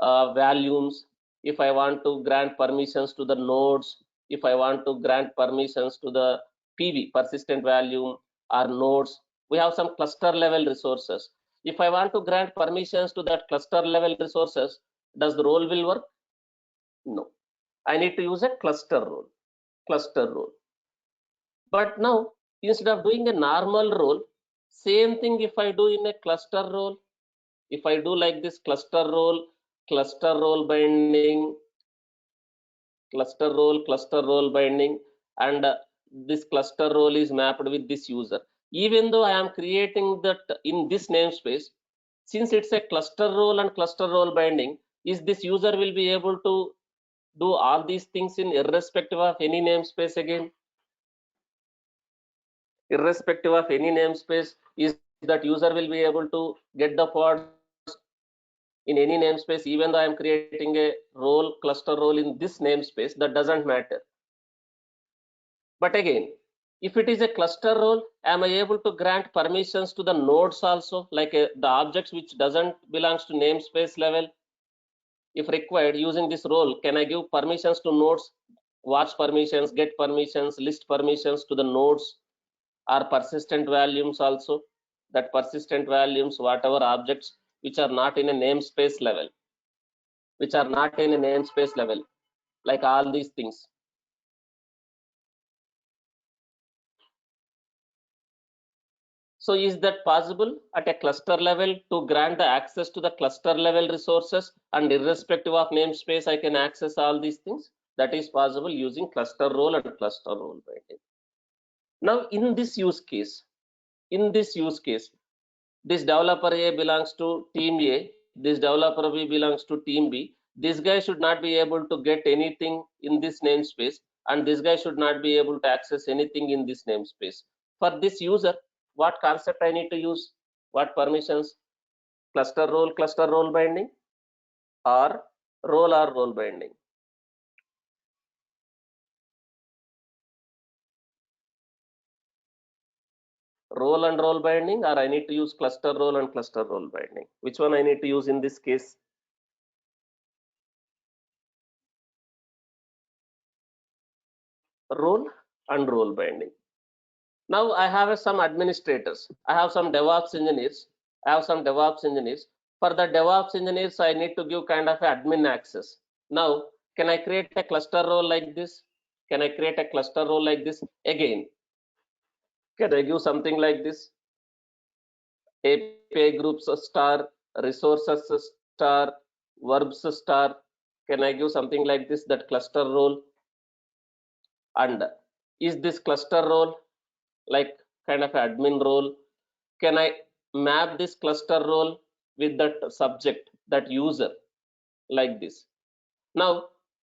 [SPEAKER 2] volumes, if I want to grant permissions to the nodes, if I want to grant permissions to the PV, persistent volume, or nodes, we have some cluster level resources. If I want to grant permissions to that cluster level resources, does the role will work? No. I need to use a cluster role. But now, instead of doing a normal role, same thing if I do in a cluster role, if I do like this cluster role binding, cluster role binding, and this cluster role is mapped with this user. Even though I am creating that in this namespace, since it's a cluster role and cluster role binding, is this user will be able to do all these things in irrespective of any namespace again? Irrespective of any namespace, is that user will be able to get the pods in any namespace, even though I'm creating a role, cluster role in this namespace, that doesn't matter. But again, if it is a cluster role, am I able to grant permissions to the nodes also, like the objects which doesn't belongs to namespace level? If required, using this role, can I give permissions to nodes, watch permissions, get permissions, list permissions to the nodes, or persistent values also? That persistent values, whatever objects which are not in a namespace level, like all these things. So is that possible at a cluster level to grant the access to the cluster level resources, and irrespective of namespace, I can access all these things? That is possible using cluster role and cluster role binding. Now in this use case, this developer A belongs to team A, this developer B belongs to team B. This guy should not be able to get anything in this namespace, and this guy should not be able to access anything in this namespace. For this user, what concept I need to use? What permissions? Cluster role binding, or role binding? Role binding, or I need to use cluster role and cluster role binding? Which one I need to use in this case? Role and role binding. Now I have some administrators, I have some DevOps engineers, For the DevOps engineers, I need to give kind of admin access. Now, can I create a cluster role like this? Again, can I give something like this? API groups star, resources star, verbs star. Can I give something like this, that cluster role? And is this cluster role like kind of admin role? Can I map this cluster role with that subject, that user, like this? Now,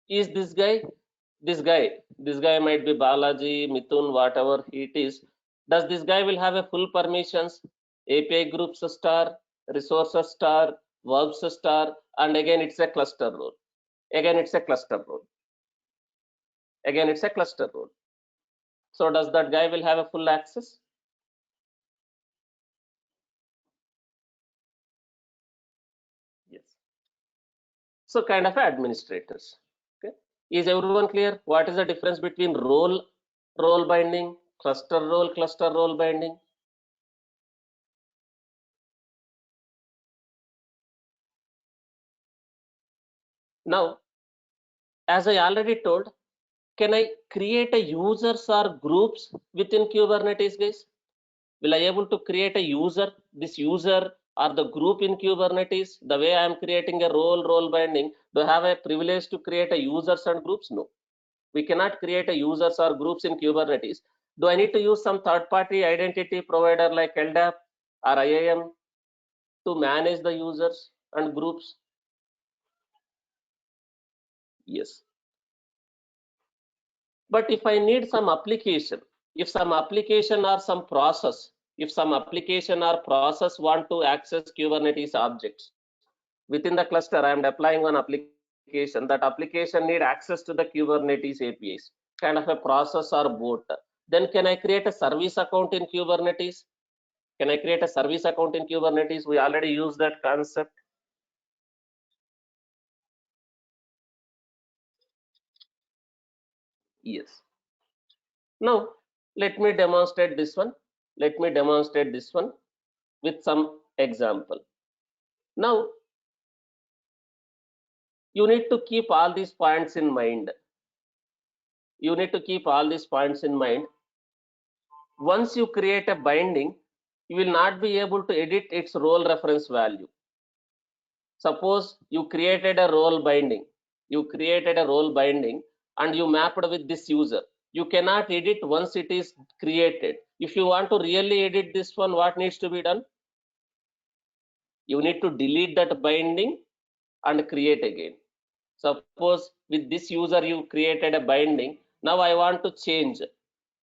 [SPEAKER 2] is this guy, this guy might be Balaji, Mithun, whatever it is. Does this guy will have a full permissions? API groups star, resources star, verbs star, and again it's a cluster role. Again it's a cluster role. So does that guy will have a full access? Yes. So kind of administrators. Okay. Is everyone clear? What is the difference between role binding, cluster role binding? Now, as I already told, can I create a users or groups within Kubernetes, guys? Will I able to create a user, this user or the group in Kubernetes? The way I am creating a role binding, do I have a privilege to create a users and groups? No. We cannot create a users or groups in Kubernetes. Do I need to use some third-party identity provider like LDAP or IAM to manage the users and groups? Yes. But if I need some application, if some application or some process, want to access Kubernetes objects within the cluster, I am deploying one application. That application need access to the Kubernetes APIs, kind of a process or bot. Then can I create a service account in Kubernetes? We already use that concept. Yes. Now let me demonstrate this one. With some example. Now you need to keep all these points in mind. Once you create a binding, you will not be able to edit its role reference value. Suppose you created a role binding, and you mapped with this user. You cannot edit once it is created. If you want to really edit this one, what needs to be done? You need to delete that binding and create again. Suppose with this user you created a binding. Now I want to change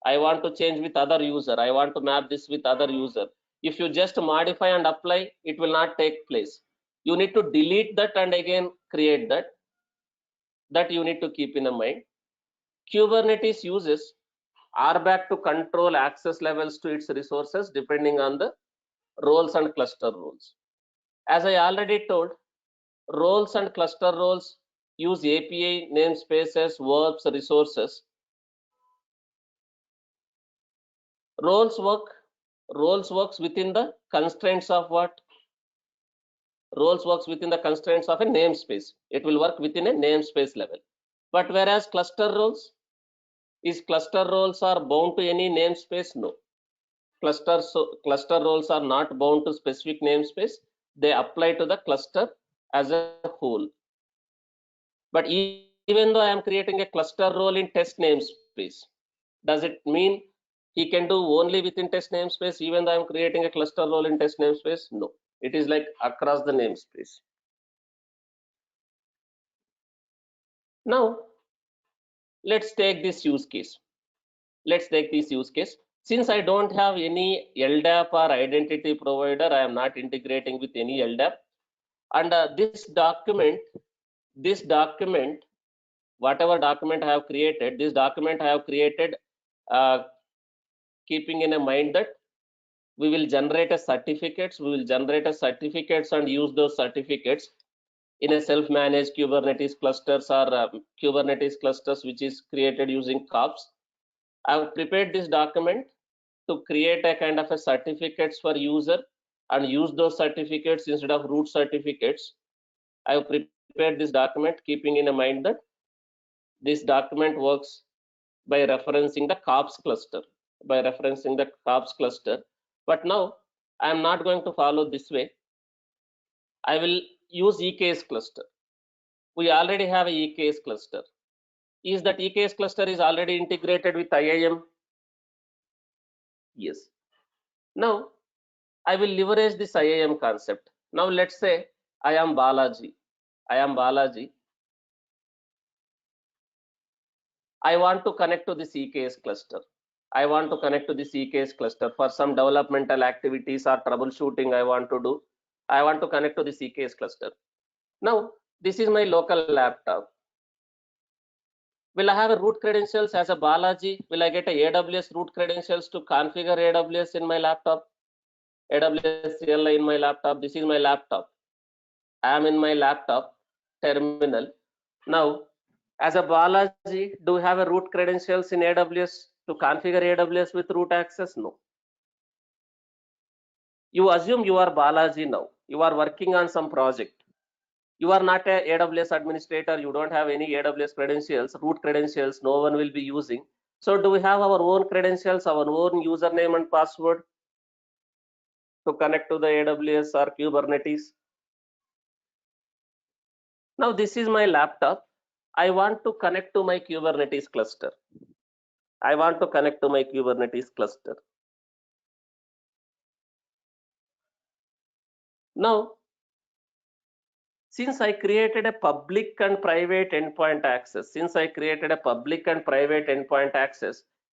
[SPEAKER 2] with other user. I want to map this with other user. If you just modify and apply, it will not take place. You need to delete that and again create that. That you need to keep in mind. Kubernetes uses RBAC to control access levels to its resources depending on the roles and cluster roles. As I already told, roles and cluster roles use API, namespaces, verbs, resources. Roles works within the constraints of what? Roles works within the constraints of a namespace. It will work within a namespace level. But whereas cluster roles, is cluster roles are bound to any namespace? No. Cluster roles are not bound to specific namespace. They apply to the cluster as a whole. But even though I am creating a cluster role in test namespace, does it mean he can do only within test namespace even though I am creating a cluster role in test namespace? No. It is like across the namespace. Now, let's take this use case. Since I don't have any LDAP or identity provider, I am not integrating with any LDAP. And this document, whatever document I have created, this document I have created keeping in mind that we will generate a certificates, and use those certificates in a self-managed Kubernetes clusters or Kubernetes clusters which is created using kops. I have prepared this document to create a kind of a certificates for user and use those certificates instead of root certificates. I have prepared this document keeping in mind that this document works by referencing the kops cluster, But now I am not going to follow this way. I will use EKS cluster. We already have a EKS cluster. Is that EKS cluster is already integrated with IAM? Yes. Now I will leverage this IAM concept. Now let's say I am Balaji. I want to connect to this EKS cluster. For some developmental activities or troubleshooting I want to do. I want to connect to this EKS cluster. Now, this is my local laptop. Will I have a root credentials as a Balaji? Will I get a AWS root credentials to configure AWS in my laptop? AWS CLI in my laptop. This is my laptop. I am in my laptop terminal. Now, as a Balaji, do you have a root credentials in AWS to configure AWS with root access? No. You assume you are Balaji now. You are working on some project. You are not a AWS administrator. You don't have any AWS credentials, root credentials. No one will be using. So do we have our own credentials, our own username and password to connect to the AWS or Kubernetes? Now this is my laptop. I want to connect to my Kubernetes cluster. Now, since I created a public and private endpoint access,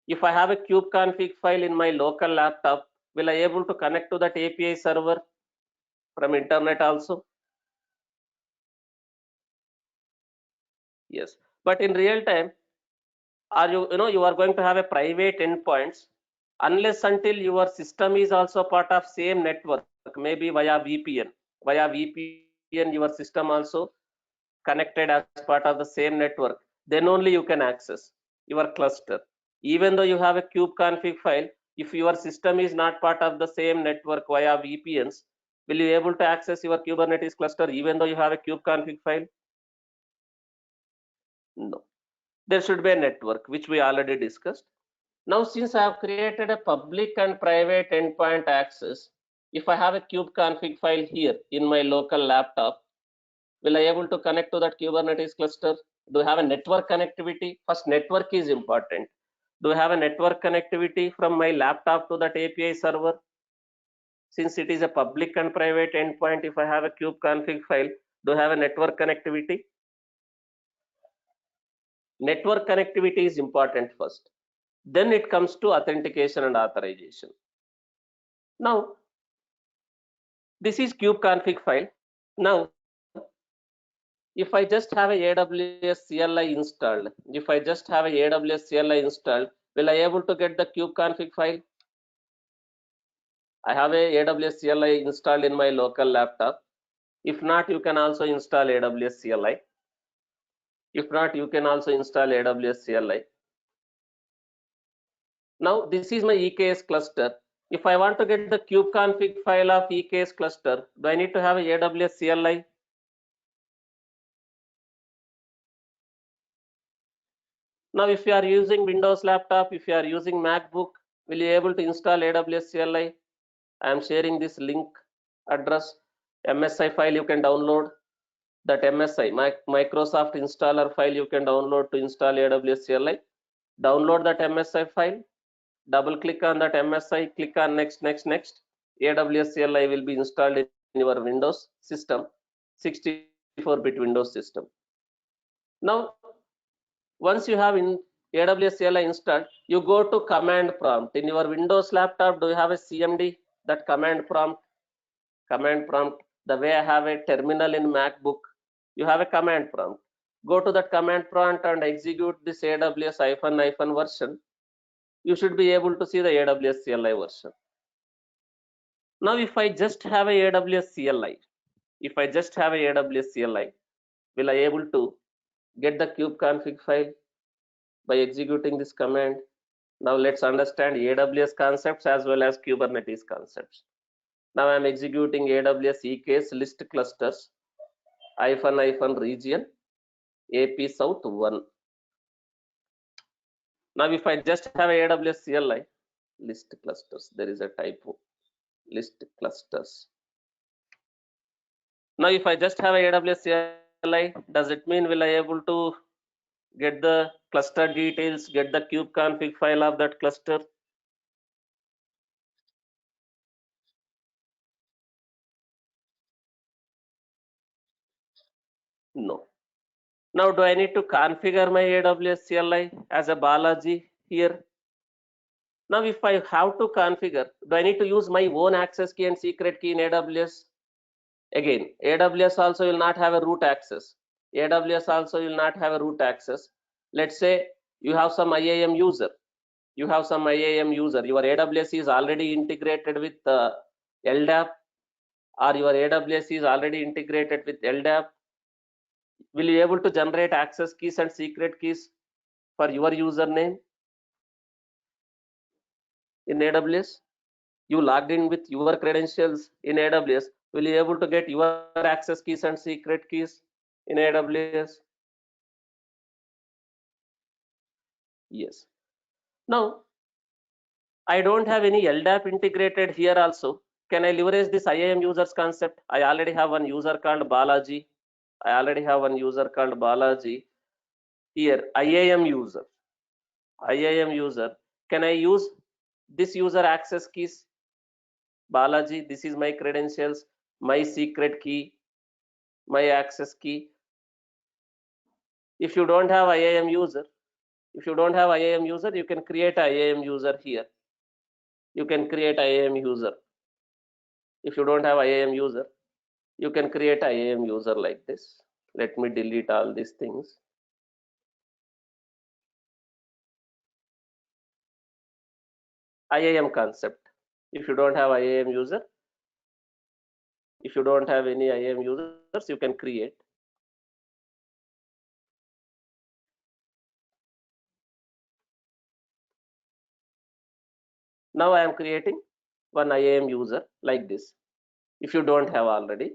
[SPEAKER 2] if I have a kubeconfig file in my local laptop, will I able to connect to that API server from internet also? Yes, but in real time, you are going to have a private endpoints unless until your system is also part of same network, maybe via VPN. Your system also connected as part of the same network. Then only you can access your cluster. Even though you have a kubeconfig file, if your system is not part of the same network via VPNs, will you able to access your Kubernetes cluster even though you have a kubeconfig file? No. There should be a network, which we already discussed. Now, since I have created a public and private endpoint access, if I have a kubeconfig file here in my local laptop, will I able to connect to that Kubernetes cluster? Do I have a network connectivity? First, network is important. Do I have a network connectivity from my laptop to that API server? Since it is a public and private endpoint, if I have a kubeconfig file, do I have a network connectivity? Network connectivity is important first. Then it comes to authentication and authorization. Now, this is kubeconfig file. Now, if I just have a AWS CLI installed, will I able to get the kubeconfig file? I have a AWS CLI installed in my local laptop. If not, you can also install AWS CLI. If not, you can also install AWS CLI. Now, this is my EKS cluster. If I want to get the kubeconfig file of EKS cluster, do I need to have a AWS CLI? Now, if you are using Windows laptop, if you are using MacBook, will you able to install AWS CLI? I am sharing this link address, MSI file you can download. That MSI, Microsoft installer file you can download to install AWS CLI. Download that MSI file, double click on that MSI, click on next, next, next. AWS CLI will be installed in your Windows system, 64-bit Windows system. Now, once you have in AWS CLI installed, you go to command prompt. In your Windows laptop, do you have a CMD? That command prompt, the way I have a terminal in MacBook, you have a command prompt. Go to that command prompt and execute this AWS -" version. You should be able to see the AWS CLI version. Now, if I just have a AWS CLI, will I able to get the kubeconfig file by executing this command? Now let's understand AWS concepts as well as Kubernetes concepts. Now I'm executing AWS EKS list clusters -region AP South 1. Now if I just have AWS CLI list clusters, there is a typo, list clusters. Now if I just have AWS CLI, does it mean will I able to get the cluster details, get the kubeconfig file of that cluster? No. Now, do I need to configure my AWS CLI as a Balaji here? Now, if I have to configure, do I need to use my own access key and secret key in AWS? Again, AWS also will not have a root access. Let's say you have some IAM user. Your AWS is already integrated with LDAP, or your AWS is already integrated with LDAP. Will you able to generate access keys and secret keys for your username in AWS? You logged in with your credentials in AWS. Will you able to get your access keys and secret keys in AWS? Yes. Now, I don't have any LDAP integrated here also. Can I leverage this IAM users concept? I already have one user called Balaji. Here, IAM user. Can I use this user access keys? Balaji, this is my credentials, my secret key, my access key. If you don't have IAM user, you can create IAM user here. You can create IAM user. If you don't have IAM user, you can create IAM user like this. Let me delete all these things. IAM concept. If you don't have IAM user, if you don't have any IAM users, you can create. Now I am creating one IAM user like this. If you don't have already,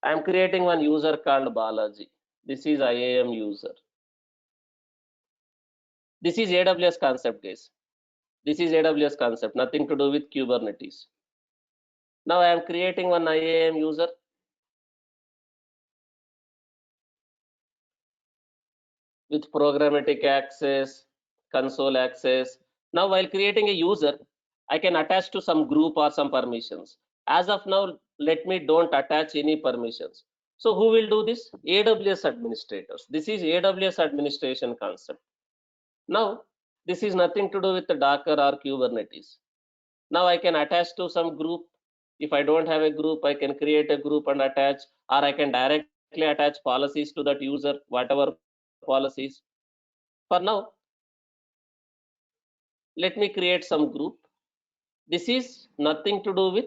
[SPEAKER 2] I am creating one user called Balaji. This is IAM user. This is AWS concept, guys. This is AWS concept, nothing to do with Kubernetes. Now I am creating one IAM user. With programmatic access, console access. Now while creating a user, I can attach to some group or some permissions. As of now, let me don't attach any permissions. So who will do this? AWS administrators. This is AWS administration concept. Now, this is nothing to do with the Docker or Kubernetes. Now I can attach to some group If I don't have a group, I can create a group and attach, or I can directly attach policies to that user, whatever policies. For now, let me create some group. This is nothing to do with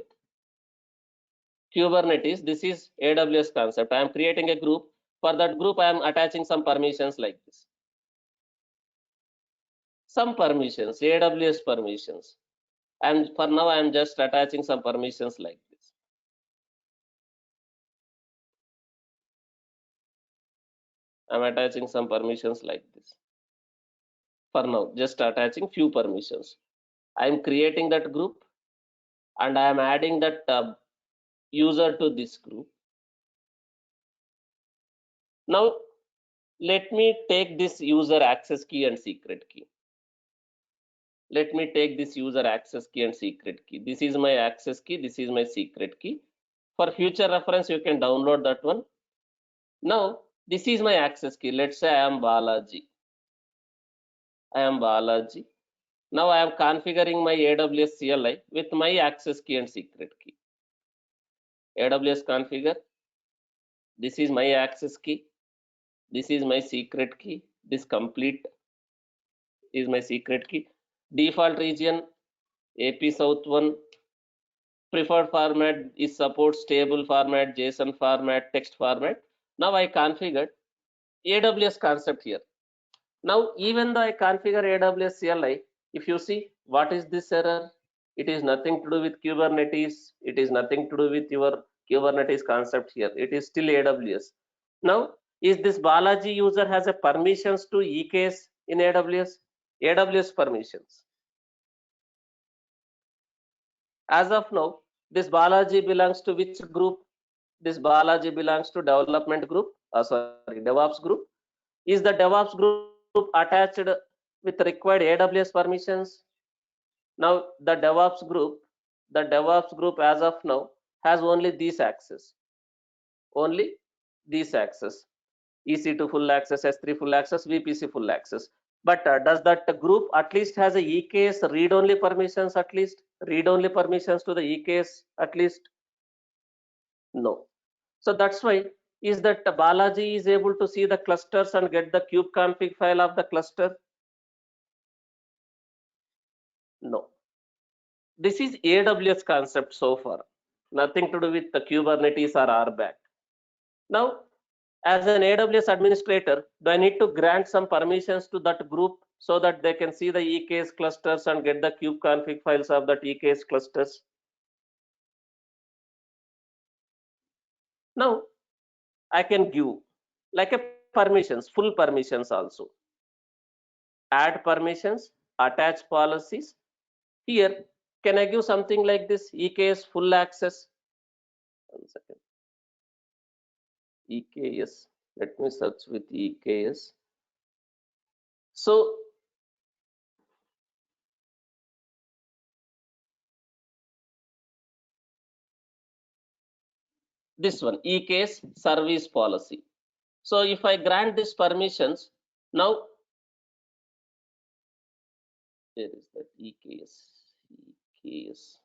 [SPEAKER 2] Kubernetes. This is AWS concept. I am creating a group. For that group, I am attaching some permissions like this. Some permissions, AWS permissions. And for now, I am just attaching some permissions like this. I'm attaching some permissions like this. For now, just attaching few permissions. I am creating that group and I am adding that user to this group. Now, let me take this user access key and secret key. Let me take this user access key and secret key. This is my access key. This is my secret key. For future reference, you can download that one. Now, this is my access key. Let's say I am Balaji. I am Balaji. Now I am configuring my AWS CLI with my access key and secret key. AWS configure. This is my access key. This is my secret key. This complete is my secret key. Default region AP South 1. Preferred format is supports table format, JSON format, text format. Now I configured AWS concept here. Now, even though I configure AWS CLI, if you see what is this error, it is nothing to do with Kubernetes. It is nothing to do with your Kubernetes concept here. It is still AWS. Now, is this Balaji user has a permissions to EKS in AWS? AWS permissions. As of now, this Balaji belongs to which group? This Balaji belongs to development group, DevOps group. Is the DevOps group attached with required AWS permissions? Now the DevOps group as of now has only these access, only these access, EC2 full access, S3 full access, VPC full access. But does that group at least has a EKS read-only permissions, at least read-only permissions to the EKS at least? No. So that's why is that Balaji is able to see the clusters and get the kubeconfig file of the cluster? No. This is AWS concept so far, nothing to do with the Kubernetes or RBAC. Now, as an AWS administrator, do I need to grant some permissions to that group so that they can see the EKS clusters and get the kubeconfig files of that EKS clusters? Now, I can give like a permissions, full permissions also. Add permissions, attach policies. Here, can I give something like this? EKS full access. 1 second. EKS. Let me search with EKS. So this one, EKS service policy. So if I grant these permissions, now where is that EKS? EKS.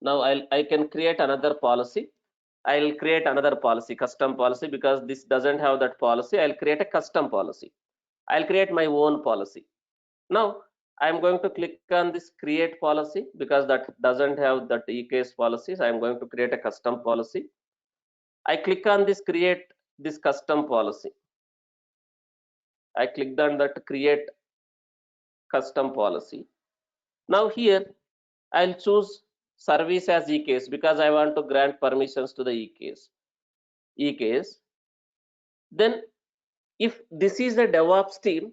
[SPEAKER 2] Now I can create another policy. I'll create another policy, custom policy, because this doesn't have that policy. I'll create a custom policy. I'll create my own policy. Now I'm going to click on this create policy because that doesn't have that EKS policies. I'm going to create a custom policy. I click on this create this custom policy. I clicked on that create custom policy. Now here I'll choose service as EKS because I want to grant permissions to the EKS. Then if this is a DevOps team,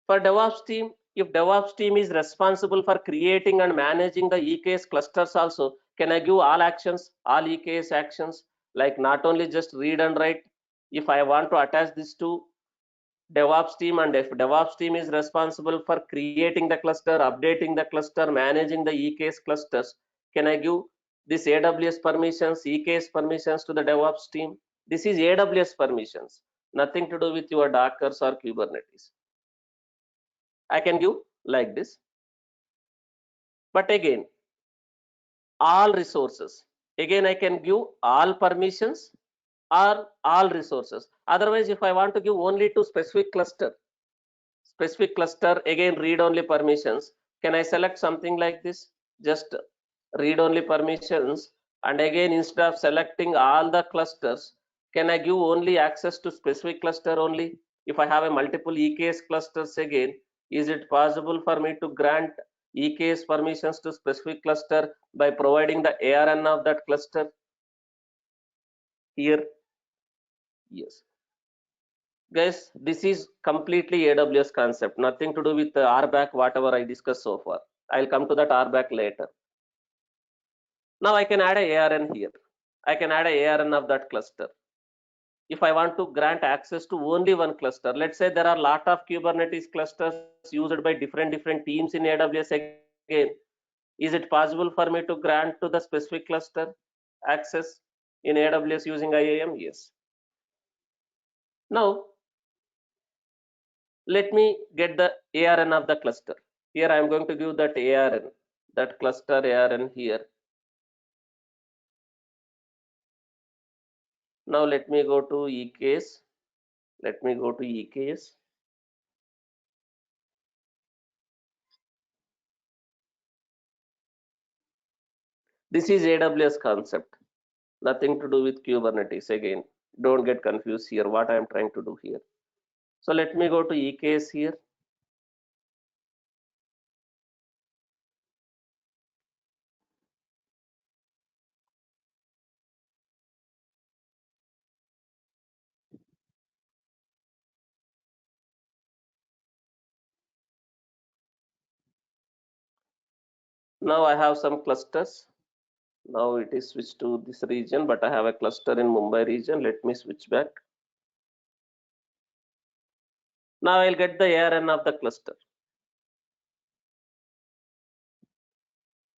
[SPEAKER 2] for DevOps team, if DevOps team is responsible for creating and managing the EKS clusters also, can I give all actions, all EKS actions, like not only just read and write? If I want to attach this to DevOps team, and if DevOps team is responsible for creating the cluster, updating the cluster, managing the EKS clusters, can I give this AWS permissions, EKS permissions to the DevOps team? This is AWS permissions. Nothing to do with your Docker or Kubernetes. I can give like this. But again, all resources. Again, I can give all permissions or all resources. Otherwise, if I want to give only to specific cluster, again read only permissions. Can I select something like this? Just read only permissions, and again instead of selecting all the clusters, can I give only access to specific cluster only? If I have a multiple EKS clusters again, is it possible for me to grant EKS permissions to specific cluster by providing the ARN of that cluster? Here, yes. Guys, this is completely AWS concept, nothing to do with the RBAC, whatever I discussed so far. I'll come to that RBAC later. Now I can add a ARN here. I can add a ARN of that cluster. If I want to grant access to only one cluster, let's say there are a lot of Kubernetes clusters used by different teams in AWS again, is it possible for me to grant to the specific cluster access in AWS using IAM? Yes. Now, let me get the ARN of the cluster. Here I am going to give that ARN, that cluster ARN here. Now let me go to EKS. Let me go to EKS. This is AWS concept, nothing to do with Kubernetes. Again, don't get confused here what I am trying to do here. So let me go to EKS here. Now I have some clusters. Now it is switched to this region, but I have a cluster in Mumbai region. Let me switch back. Now I'll get the ARN of the cluster.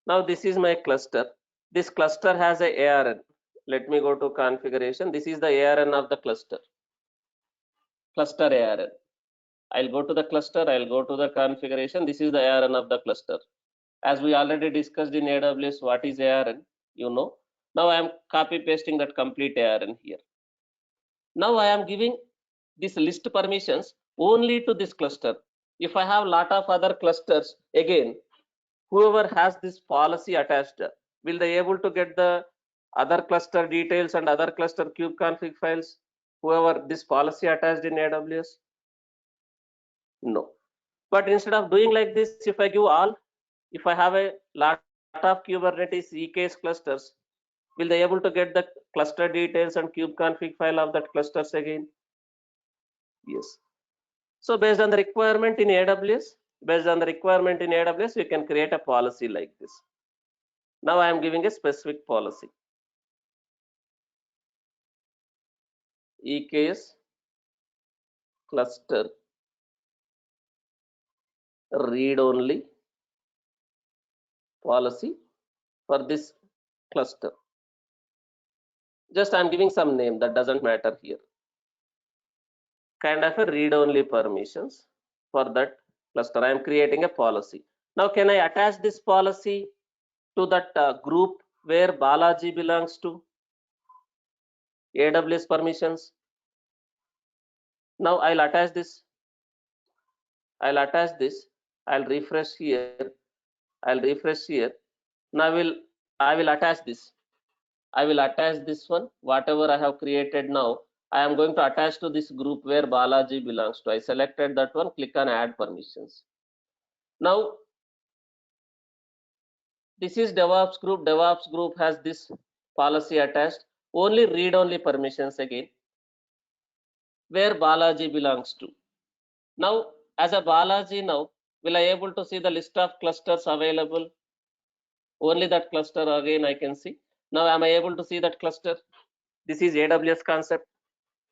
[SPEAKER 2] Now this is my cluster. This cluster has a ARN. Let me go to configuration. This is the ARN of the cluster. Cluster ARN. I'll go to the cluster. I'll go to the configuration. This is the ARN of the cluster. As we already discussed in AWS, what is ARN? You know. Now I am copy pasting that complete ARN here. Now I am giving this list permissions only to this cluster. If I have lot of other clusters, again, whoever has this policy attached, will they able to get the other cluster details and other cluster kubeconfig files? Whoever this policy attached in AWS? No. But instead of doing like this, if I give all, if I have a lot of Kubernetes EKS clusters, will they able to get the cluster details and kubeconfig file of that clusters again? Yes. So based on the requirement in AWS, we can create a policy like this. Now I am giving a specific policy. EKS cluster read only policy for this cluster. Just I am giving some name, that doesn't matter here. Kind of a read only permissions for that cluster. I am creating a policy. Now can I attach this policy to that group where Balaji belongs to? AWS permissions. Now I'll attach this. I'll refresh here. Now I will attach this. One. Whatever I have created now, I am going to attach to this group where Balaji belongs to. I selected that one, click on add permissions. Now this is DevOps group. DevOps group has this policy attached. Only read only permissions again, where Balaji belongs to. Now as a Balaji, now will I able to see the list of clusters available? Only that cluster again I can see. Now am I able to see that cluster? This is AWS concept.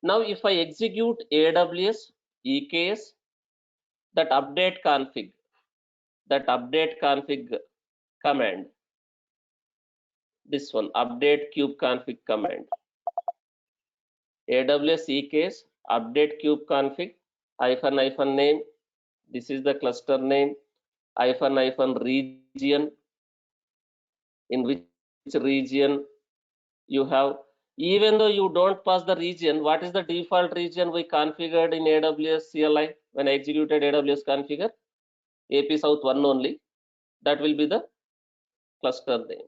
[SPEAKER 2] Now if I execute AWS EKS, that update config command, this one, update kubeconfig command, AWS EKS update kube config, hyphen name, this is the cluster name, hyphen region, in which region you have, even though you don't pass the region, what is the default region we configured in AWS CLI when I executed AWS configure? AP South 1 only. That will be the cluster name,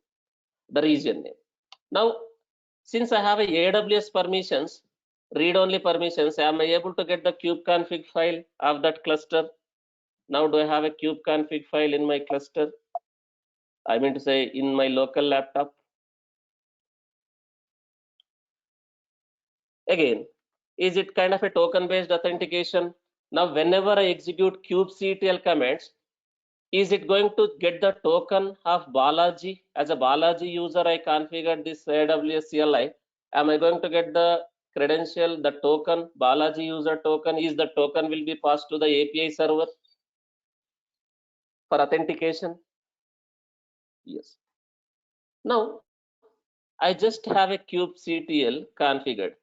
[SPEAKER 2] the region name. Now, since I have a AWS permissions, read-only permissions, am I able to get the kubeconfig file of that cluster? Now, do I have a kubeconfig file in my cluster? I mean to say in my local laptop. Again, is it kind of a token-based authentication? Now, whenever I execute kubectl commands, is it going to get the token of Balaji? As a Balaji user, I configured this AWS CLI. Am I going to get the credential, the token, Balaji user token? Is the token will be passed to the API server for authentication? Yes. Now, I just have a kubectl configured.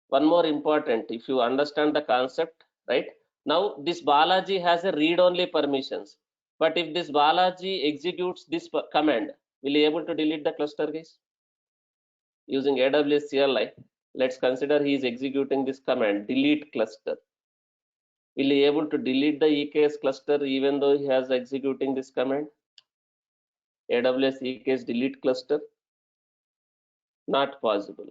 [SPEAKER 2] One more important, if you understand the concept, right? Now, this Balaji has a read-only permissions. But if this Balaji executes this command, will he able to delete the cluster, guys? Using AWS CLI, let's consider he is executing this command, delete cluster. Will he able to delete the EKS cluster even though he has executing this command? AWS EKS delete cluster? Not possible.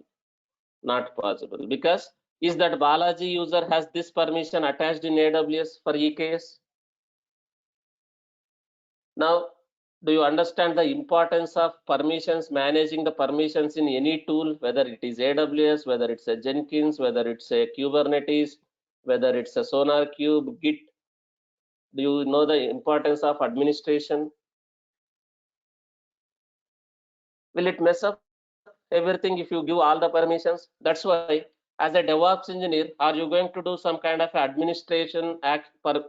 [SPEAKER 2] Not possible. Because is that Balaji user has this permission attached in AWS for EKS? Now, do you understand the importance of permissions, managing the permissions in any tool, whether it is AWS, whether it's a Jenkins, whether it's a Kubernetes, whether it's a SonarQube, Git? Do you know the importance of administration? Will it mess up everything if you give all the permissions? That's why, as a DevOps engineer, are you going to do some kind of administration act for,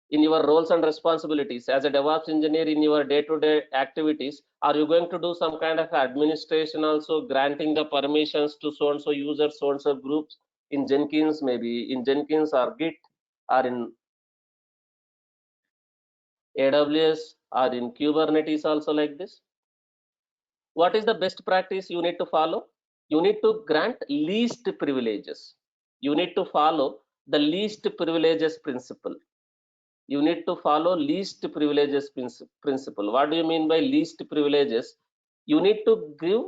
[SPEAKER 2] in your roles and responsibilities as a DevOps engineer in your day-to-day activities? Are you going to do some kind of administration also, granting the permissions to so-and-so users, so-and-so groups in Jenkins, maybe in Jenkins or Git, or in AWS, or in Kubernetes also like this? What is the best practice you need to follow? You need to grant least privileges. You need to follow the least privileges principle. You need to follow least privileges principle. What do you mean by least privileges? You need to give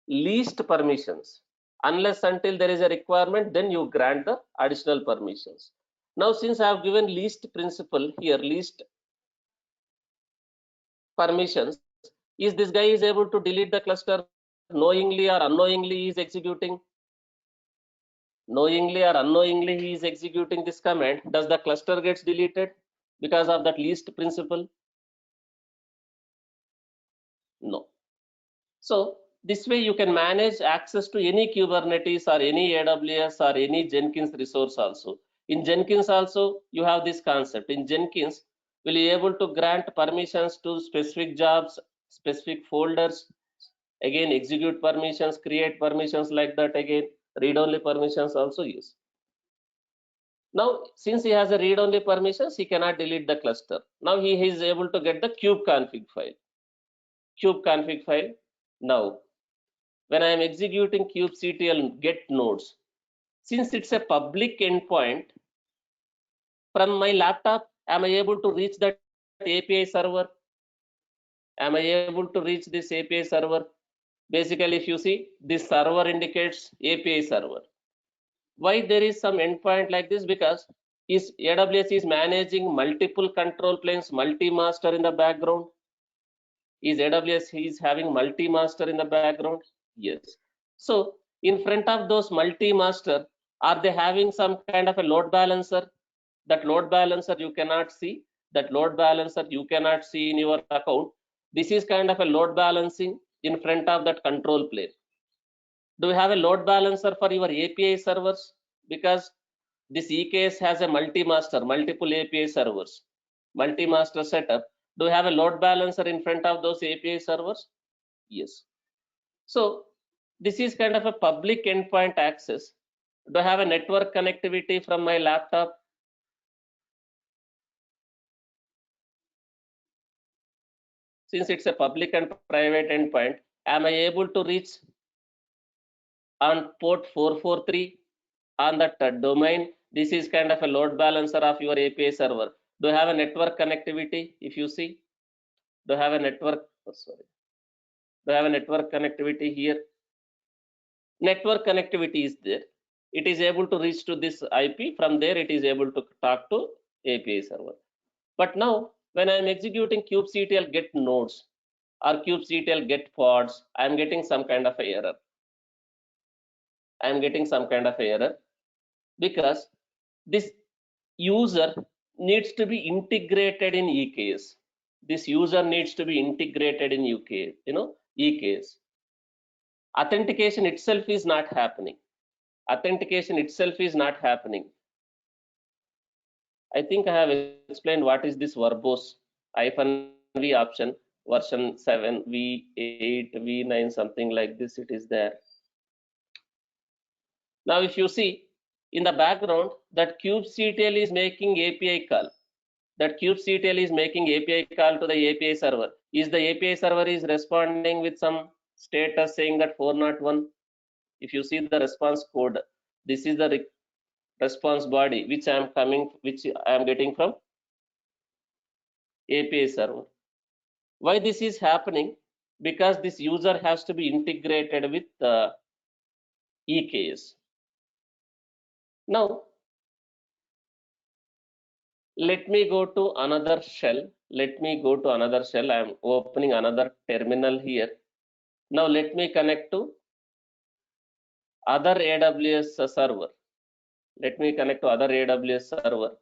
[SPEAKER 2] least permissions. Unless until there is a requirement, then you grant the additional permissions. Now, since I have given least principle here, least permissions, is this guy is able to delete the cluster knowingly or unknowingly he is executing? Knowingly or unknowingly he is executing this command. Does the cluster gets deleted because of that least principle? No. So this way you can manage access to any Kubernetes or any AWS or any Jenkins resource also. In Jenkins also you have this concept. In Jenkins, will you able to grant permissions to specific jobs, specific folders, again execute permissions, create permissions like that, again read-only permissions also use. Now, since he has a read-only permissions, he cannot delete the cluster. Now he is able to get the kubeconfig file. Kubeconfig file. Now, when I am executing kubectl get nodes, since it's a public endpoint, from my laptop, am I able to reach that API server? Am I able to reach this API server? Basically, if you see, this server indicates API server. Why there is some endpoint like this? Because AWS is managing multiple control planes, multi-master in the background. Is AWS is having multi-master in the background? Yes. So in front of those multi-master, are they having some kind of a load balancer? That load balancer you cannot see. That load balancer you cannot see in your account. This is kind of a load balancing in front of that control plane. Do you have a load balancer for your API servers? Because this EKS has a multi-master, multiple API servers, multi-master setup. Do you have a load balancer in front of those API servers? Yes. So this is kind of a public endpoint access. Do I have a network connectivity from my laptop? Since it's a public and private endpoint, am I able to reach on port 443 on that domain? This is kind of a load balancer of your API server. Do I have a network connectivity? If you see, do I have a network? Oh, sorry. Do I have a network connectivity here? Network connectivity is there. It is able to reach to this IP. From there, it is able to talk to API server. But now, when I am executing kubectl get nodes or kubectl get pods, I am getting some kind of a error. I am getting some kind of a error because this user needs to be integrated in EKS. This user needs to be integrated in EKS. Authentication itself is not happening. Authentication itself is not happening. I think I have explained what is this verbose -v option, version 7, V8, V9, something like this, it is there. Now, if you see in the background, that kubectl is making API call. That kubectl is making API call to the API server. Is the API server is responding with some status saying that 401? If you see the response code, this is the response body which I am getting from API server. Why this is happening? Because this user has to be integrated with EKS. Now, let me go to another shell. I am opening another terminal here. Now, let me connect to other AWS server. Let me connect to other AWS server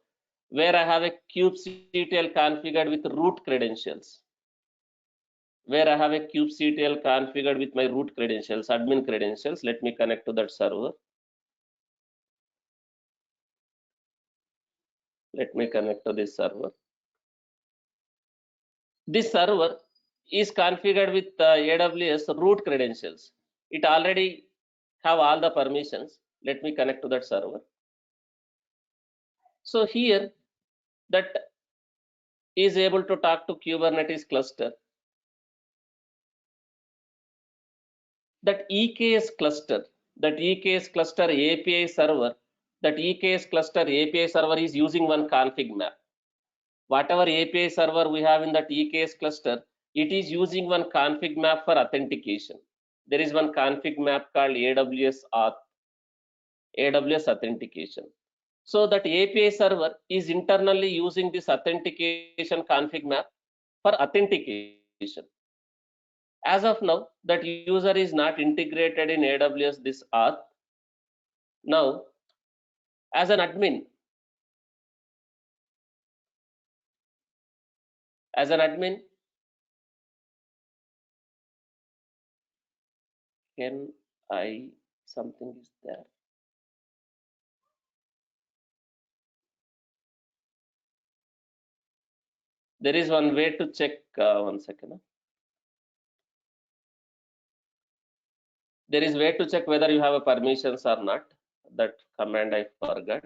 [SPEAKER 2] where I have a kubectl configured with root credentials. Where I have a kubectl configured with my root credentials, admin credentials. Let me connect to that server. Let me connect to this server. This server is configured with AWS root credentials. It already have all the permissions. Let me connect to that server. So here that is able to talk to Kubernetes cluster. That EKS cluster API server, that EKS cluster API server is using one config map. Whatever API server we have in that EKS cluster, it is using one config map for authentication. There is one config map called AWS authentication. So that API server is internally using this authentication config map for authentication. As of now, that user is not integrated in AWS this auth. Now, as an admin, can I, something is there. There is one way to check, one second. There is way to check whether you have a permissions or not. That command I forgot.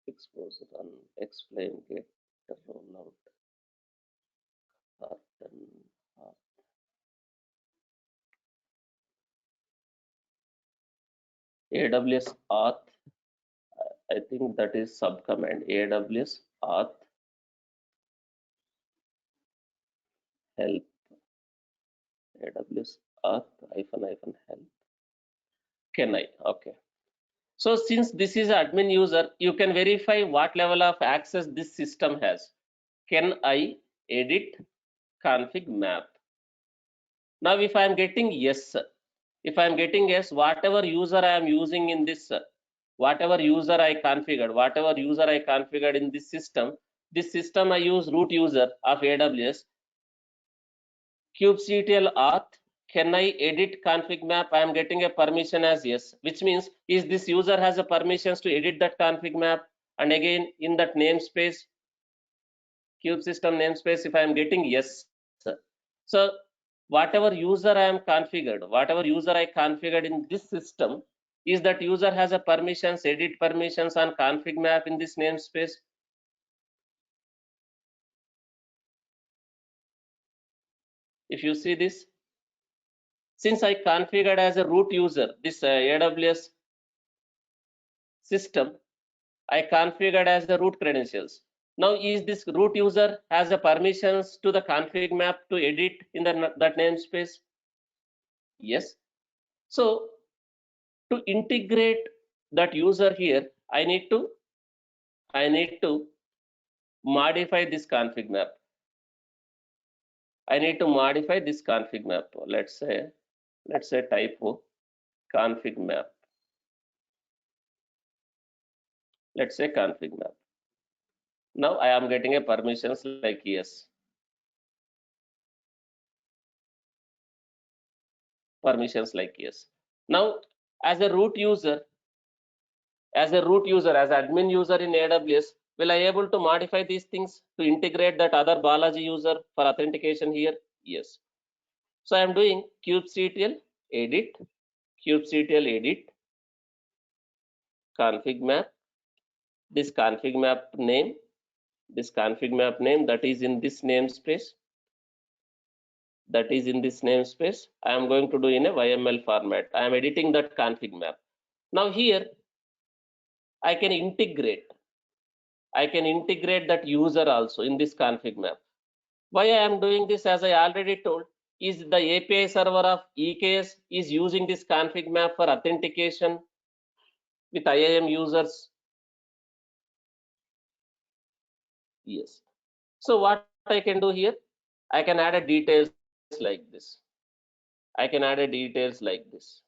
[SPEAKER 2] Expose, run, explain, get, rollout, AWS auth. I think that is sub command. AWS auth help. AWS auth hyphen help. Can I? Okay. So since this is admin user, you can verify what level of access this system has. Can I edit config map? Now, if I am getting yes, whatever user I am using in this, whatever user I configured in this system I use root user of AWS, kubectl auth, can I edit config map? I am getting a permission as yes, which means is this user has a permissions to edit that config map. And again, in that namespace, kube system namespace, if I am getting yes, so whatever user I configured in this system, Is that user has a permissions, edit permissions on config map in this namespace? If you see this, since I configured as a root user, this AWS system, I configured as the root credentials. Now, is this root user has a permissions to the config map to edit in that namespace? Yes. So to integrate that user here, I need to modify this config map. I need to modify this config map. Let's say typo config map. Let's say config map. Now I am getting a permissions like yes. Permissions like yes. Now as a root user, as admin user in AWS, will I able to modify these things to integrate that other Balaji user for authentication here? Yes. So I am doing kubectl edit config map, this config map name, that is in this namespace, I am going to do in a YML format. I am editing that config map. Now here I can integrate that user also in this config map. Why I am doing this, as I already told, is the API server of EKS is using this config map for authentication with IAM users. Yes. So what I can do here, I can add a details like this. I can add a details like this.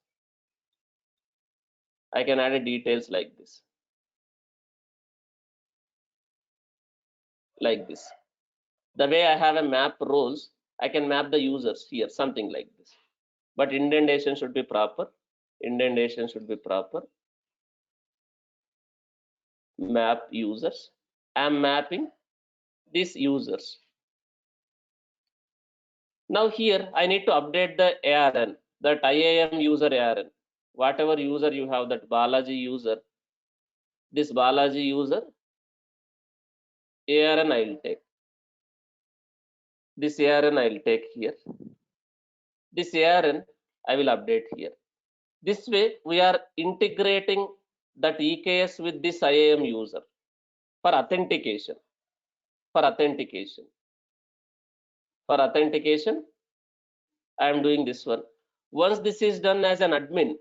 [SPEAKER 2] Like this. The way I have a map roles, I can map the users here, something like this. But indentation should be proper. Map users. I am mapping these users. Now here I need to update the ARN, that IAM user ARN. Whatever user you have, that Balaji user, this Balaji user ARN I will take. This ARN I will take here. This ARN I will update here. This way we are integrating that EKS with this IAM user for authentication. For authentication, I am doing this one. Once this is done as an admin,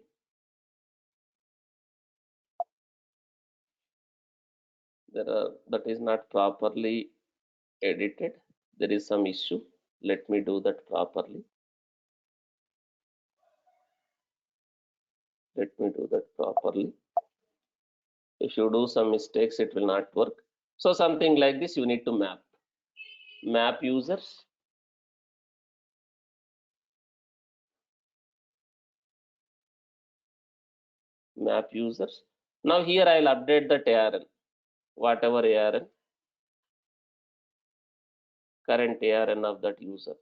[SPEAKER 2] that is not properly edited. There is some issue. Let me do that properly. If you do some mistakes, it will not work. So something like this, you need to map users. Now here I'll update the ARN, whatever ARN, current ARN of that user.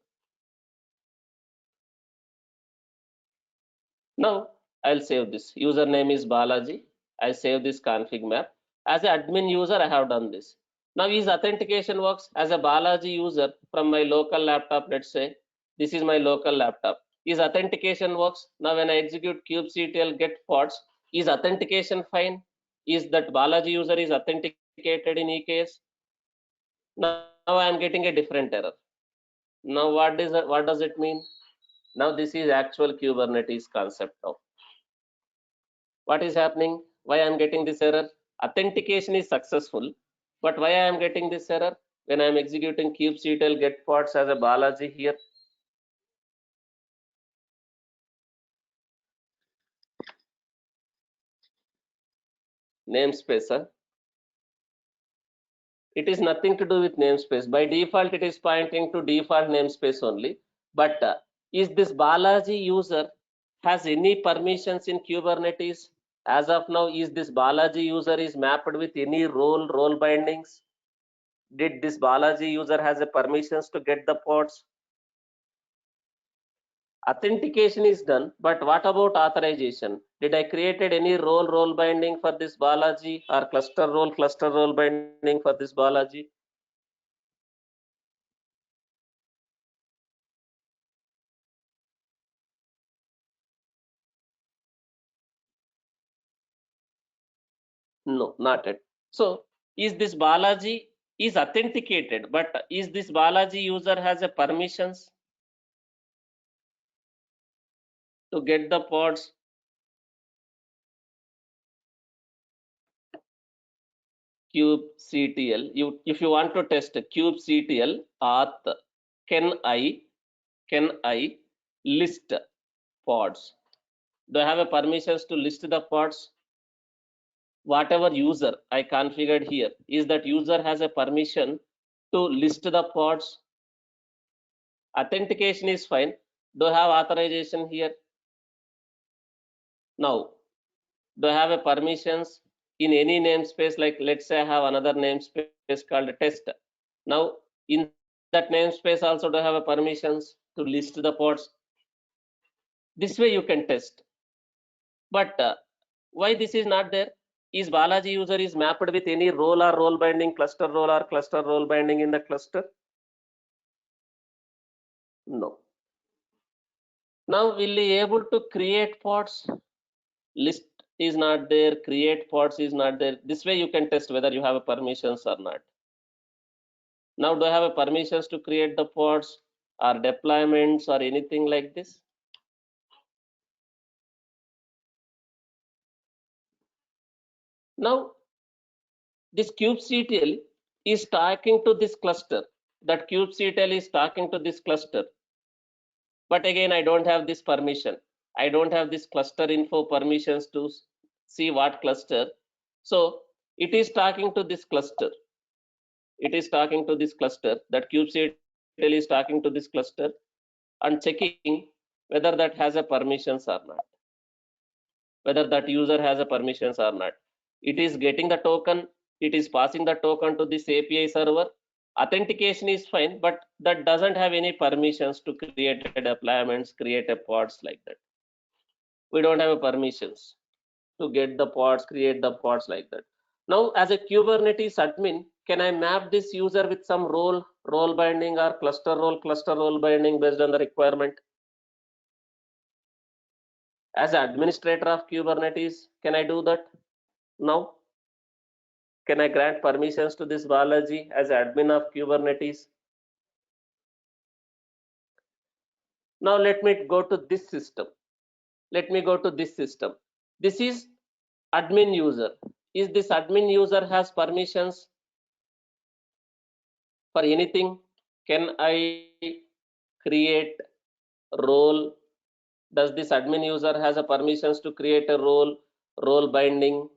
[SPEAKER 2] Now I'll save this. Username is Balaji. I save this config map. As an admin user, I have done this. Now is authentication works as a Balaji user from my local laptop. Let's say this is my local laptop. Is authentication works. Now when I execute kubectl get pods, is authentication fine? Is that Balaji user is authenticated in EKS? Now I am getting a different error. Now what does it mean? Now this is actual Kubernetes concept of what is happening. Why I am getting this error? Authentication is successful, but why I am getting this error when I am executing kubectl get pods as a Balaji here? Namespace, huh? It is nothing to do with namespace. By default, it is pointing to default namespace only. But is this Balaji user has any permissions in Kubernetes? As of now, is this Balaji user is mapped with any role bindings? Did this Balaji user has a permissions to get the pods? Authentication is done, but what about authorization? Did I created any role binding for this Balaji, or cluster role binding for this Balaji? No, not it. So is this Balaji is authenticated, but is this Balaji user has a permissions to get the pods? kubectl, if you want to test kubectl auth, can I list pods? Do I have a permissions to list the pods? Whatever user I configured here, is that user has a permission to list the pods? Authentication is fine. Do I have authorization here? Now, do I have a permissions in any namespace? Like, let's say I have another namespace called test. Now, in that namespace also, do I have a permissions to list the pods? This way you can test. But why this is not there? Is Balaji user is mapped with any role or role binding, cluster role or cluster role binding in the cluster? No. Now will be able to create pods? List is not there, create pods is not there. This way you can test whether you have a permissions or not. Now do I have a permissions to create the pods or deployments or anything like this? Now this kubectl is talking to this cluster. That kubectl is talking to this cluster. But again, I don't have this permission. I don't have this cluster info permissions to see what cluster. So it is talking to this cluster. It is talking to this cluster. That kubectl is talking to this cluster and checking whether that has a permissions or not. Whether that user has a permissions or not. It is getting the token. It is passing the token to this API server. Authentication is fine, but that doesn't have any permissions to create a deployments, create a pods like that. We don't have a permissions to get the pods, create the pods like that. Now, as a Kubernetes admin, can I map this user with some role binding or cluster role binding based on the requirement? As administrator of Kubernetes, can I do that? Now, can I grant permissions to this Balaji as admin of Kubernetes? Now let me go to this system. Let me go to this system. This is admin user. Is this admin user has permissions for anything? Can I create role? Does this admin user has a permissions to create a role binding,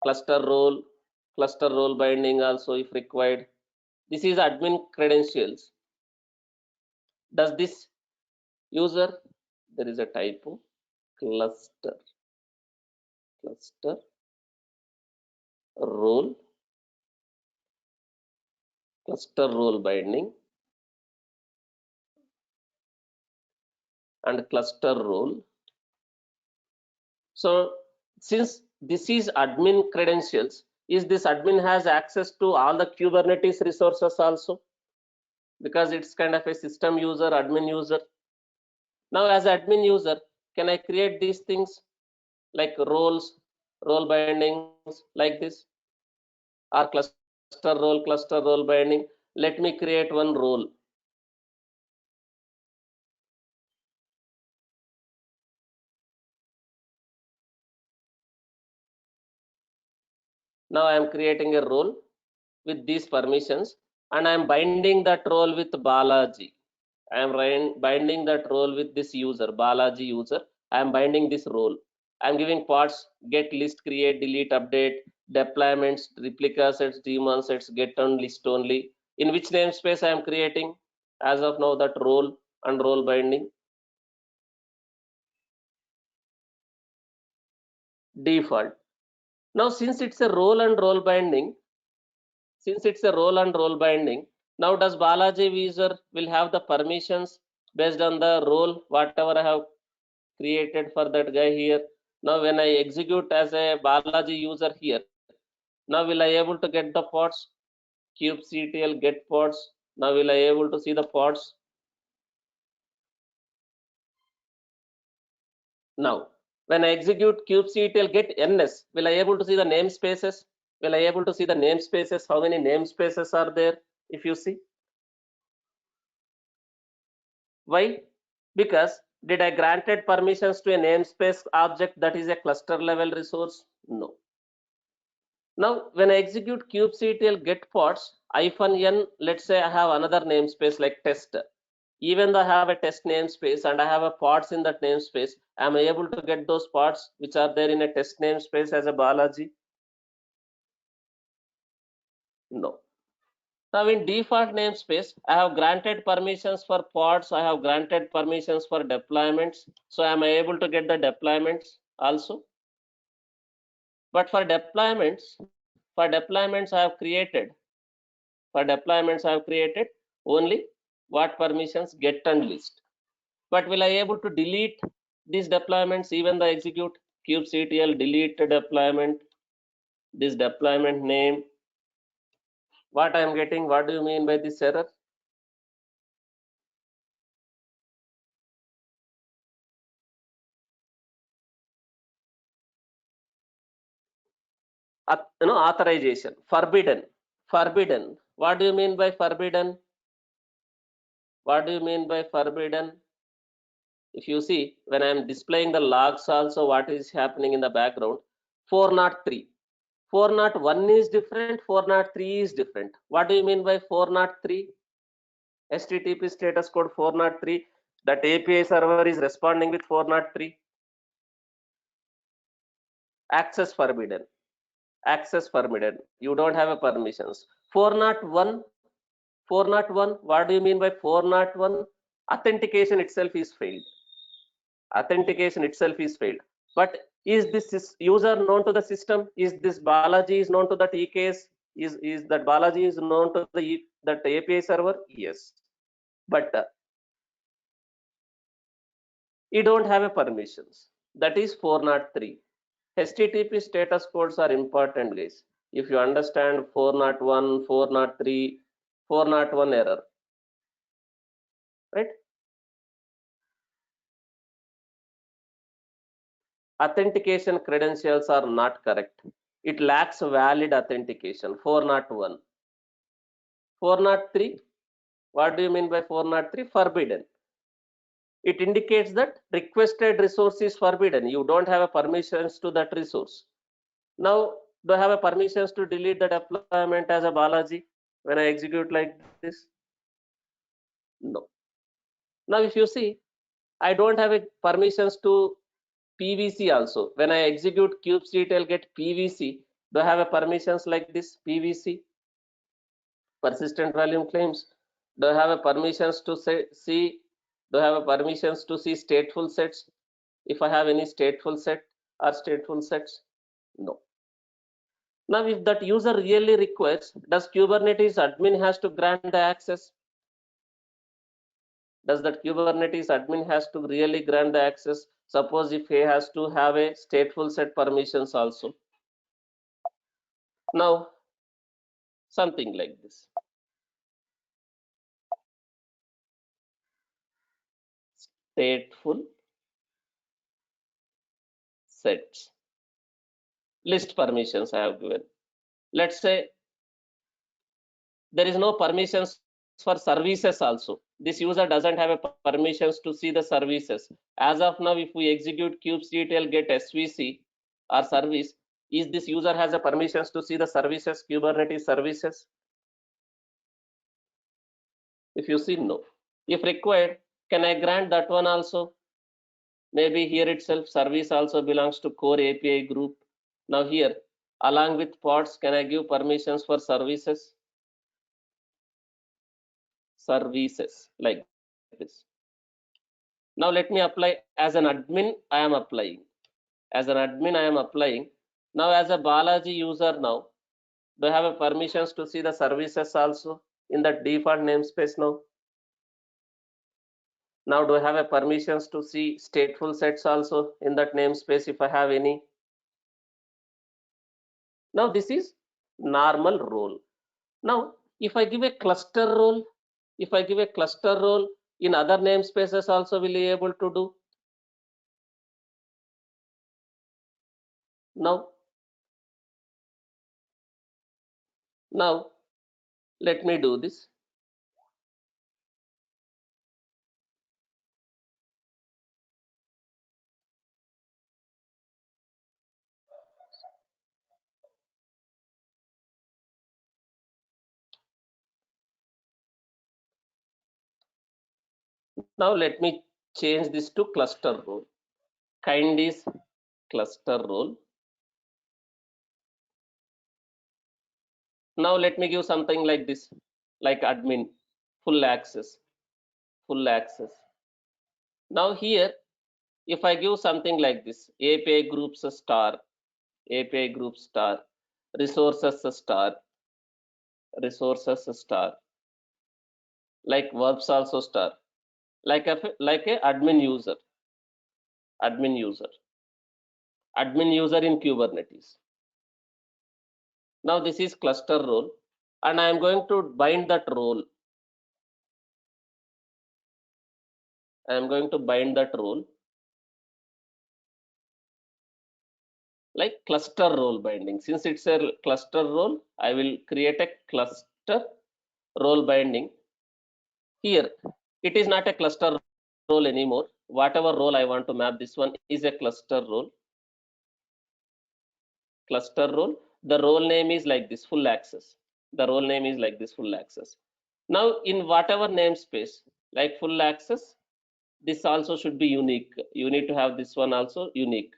[SPEAKER 2] cluster role binding also if required? This is admin credentials. Does this user, there is a typo, cluster role, cluster role binding and cluster role. So since this is admin credentials, is this admin has access to all the Kubernetes resources also? Because it's kind of a system user, admin user. Now as admin user, can I create these things like role bindings like this, or cluster role binding? Let me create one role. Now I am creating a role with these permissions and I am binding that role with Balaji. I am binding that role with this user, Balaji user. I am binding this role. I am giving parts, get, list, create, delete, update, deployments, replica sets, daemon sets, get on, list only. In which namespace I am creating? As of now, that role and role binding. Default. Now, since it's a role and role binding, Now does Balaji user will have the permissions based on the role whatever I have created for that guy here. Now when I execute as a Balaji user here, now will I able to get the pods? kubectl get pods. Now will I able to see the pods? Now when I execute kubectl get ns, will I able to see the namespaces? Will I able to see the namespaces? How many namespaces are there? If you see, why? Because did I granted permissions to a namespace object that is a cluster level resource? No. Now, when I execute kubectl get pods -n, let's say I have another namespace like test. Even though I have a test namespace and I have a pods in that namespace, am I able to get those pods which are there in a test namespace as a Balaji? No. Now in default namespace, I have granted permissions for pods, I have granted permissions for deployments. So am I able to get the deployments also? But for deployments I have created only what permissions get and list. But will I able to delete these deployments even the execute kubectl delete deployment, this deployment name? What I am getting? What do you mean by this error? Authorization forbidden. What do you mean by forbidden? What do you mean by forbidden? If you see, when I am displaying the logs also, what is happening in the background? 403 401 is different, 403 is different. What do you mean by 403? HTTP status code 403, that API server is responding with 403. Access forbidden, you don't have a permissions. 401 401, what do you mean by 401? Authentication itself is failed. But is this user known to the system? Is this Balaji is known to that EKS? Is that Balaji is known to that API server? Yes. But you don't have a permissions. That is 403. HTTP status codes are important, guys. If you understand 401, 403, 401 error, right? Authentication credentials are not correct. It lacks valid authentication. 401. 403. What do you mean by 403? Forbidden. It indicates that requested resource is forbidden. You don't have a permissions to that resource. Now, do I have a permissions to delete the deployment as a Balaji when I execute like this? No. Now, if you see, I don't have a permissions to PVC also. When I execute kubectl get PVC, do I have a permissions like this PVC? Persistent volume claims. Do I have a permissions to see? Do I have a permissions to see stateful sets? If I have any stateful set or stateful sets? No. Now, if that user really requires, does Kubernetes admin has to grant the access? Does that Kubernetes admin has to really grant the access? Suppose if he has to have a stateful set permissions also. Now, something like this. Stateful sets. List permissions I have given. Let's say there is no permissions for services also. This user doesn't have a permissions to see the services. As of now, if we execute kubectl get svc or service, is this user has a permissions to see the services, Kubernetes services? If you see, no. If required, can I grant that one also? Maybe here itself service also belongs to core API group. Now here, along with pods, can I give permissions for services? Services like this. Now let me apply as an admin. I am applying as an admin. I am applying now as a Balaji user. Now do I have a permissions to see the services also? in that default namespace now? Now, do I have a permissions to see stateful sets also in that namespace if I have any? Now, this is normal role. Now, if I give a cluster role, in other namespaces also will be able to do? Now, let me do this. Now let me change this to cluster role. Kind is cluster role. Now let me give something like this, like admin, full access. Now here, if I give something like this, API groups star, resources star, like verbs also star, like a admin user in Kubernetes. Now this is cluster role, and I am going to bind that role. Like cluster role binding. Since it's a cluster role, I will create a cluster role binding. Here, it is not a cluster role anymore. Whatever role I want to map, this one is a cluster role. The role name is like this, full access. Now, in whatever namespace, like full access, this also should be unique. You need to have this one also unique.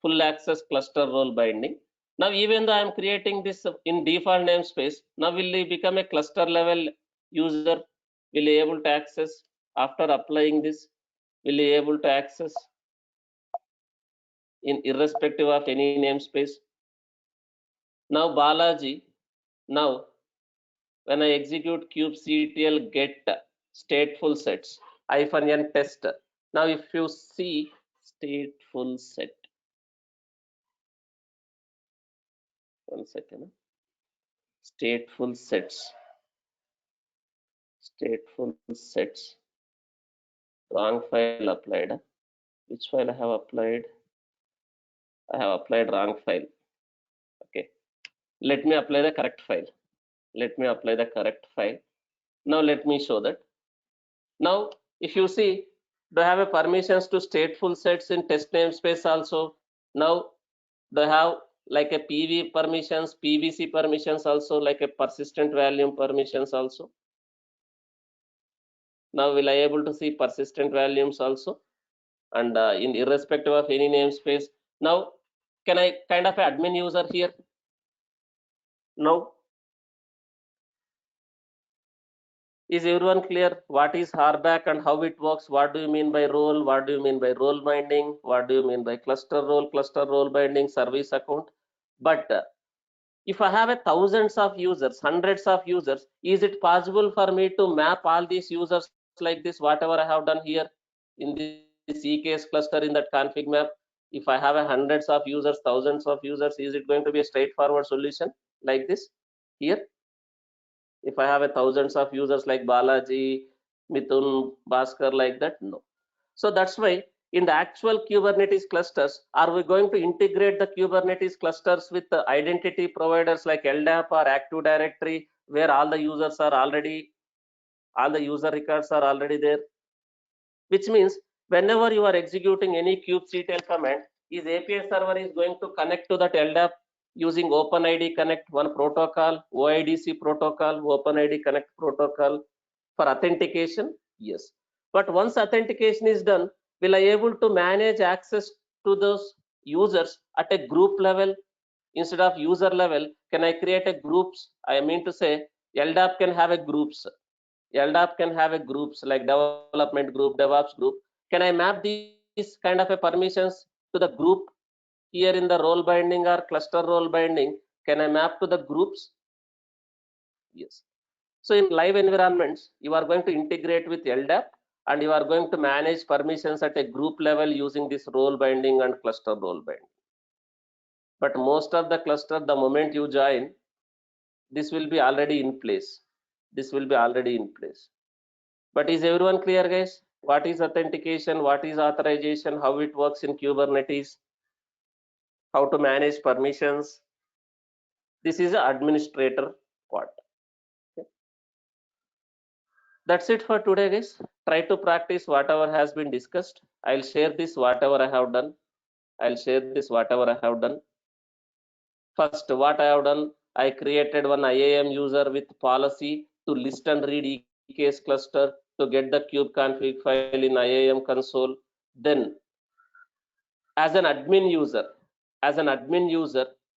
[SPEAKER 2] Full access cluster role binding. Now, even though I am creating this in default namespace, now will it become a cluster level user? Will be able to access after applying this? Will be able to access in irrespective of any namespace? Now, Balaji, now when I execute kubectl get stateful sets -n test. Now, if you see stateful set, one second, stateful sets, wrong file applied. Which file I have applied? I have applied wrong file. Okay, let me apply the correct file. Now let me show that. Now, if you see, do I have a permissions to stateful sets in test namespace also? Now, do I have like a PV permissions, PVC permissions also, like a persistent volume permissions also? Now, will I able to see persistent volumes also? And in irrespective of any namespace. Now, can I kind of admin user here? Now, is everyone clear what is RBAC and how it works? What do you mean by role? What do you mean by role binding? What do you mean by cluster role binding, service account? But if I have a thousands of users, hundreds of users, is it possible for me to map all these users like this, whatever I have done here in this EKS cluster in that config map? If I have a hundreds of users, thousands of users, is it going to be a straightforward solution like this here? If I have a thousands of users like Balaji, Mithun, Bhaskar, like that, no. So that's why in the actual Kubernetes clusters, are we going to integrate the Kubernetes clusters with the identity providers like LDAP or Active Directory, where all the user records are already there? Which means whenever you are executing any kubectl command, is API server is going to connect to that LDAP using OpenID Connect one protocol, OIDC protocol, OpenID Connect protocol for authentication? Yes. But once authentication is done, will I able to manage access to those users at a group level instead of user level? Can I create a groups? I mean to say LDAP can have a groups. LDAP can have a groups like development group, DevOps group. Can I map these kind of a permissions to the group here in the role binding or cluster role binding? Can I map to the groups? Yes. So in live environments, you are going to integrate with LDAP and you are going to manage permissions at a group level using this role binding and cluster role binding. But most of the cluster, the moment you join, this will be already in place. This will be already in place. But is everyone clear, guys? What is authentication? What is authorization? How it works in Kubernetes? How to manage permissions? This is the administrator part. Okay. That's it for today, guys. Try to practice whatever has been discussed. I'll share this whatever I have done. I'll share this whatever I have done. First, what I have done, I created one IAM user with policy to list and read EKS cluster to get the kube config file in IAM console. Then, as an admin user,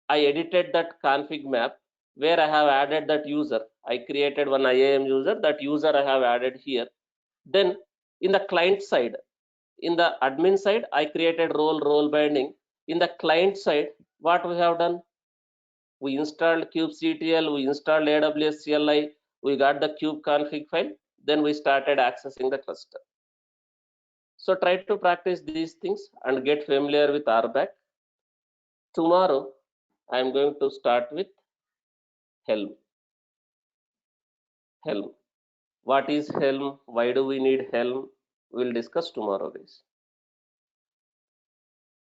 [SPEAKER 2] I edited that config map where I have added that user. I created one IAM user. That user I have added here. Then, in the client side, in the admin side, I created role binding. In the client side, what we have done, we installed kubectl, we installed AWS CLI, we got the kube config file, then we started accessing the cluster. So try to practice these things and get familiar with RBAC. Tomorrow, I am going to start with Helm. Helm. What is Helm? Why do we need Helm? We'll discuss tomorrow, guys.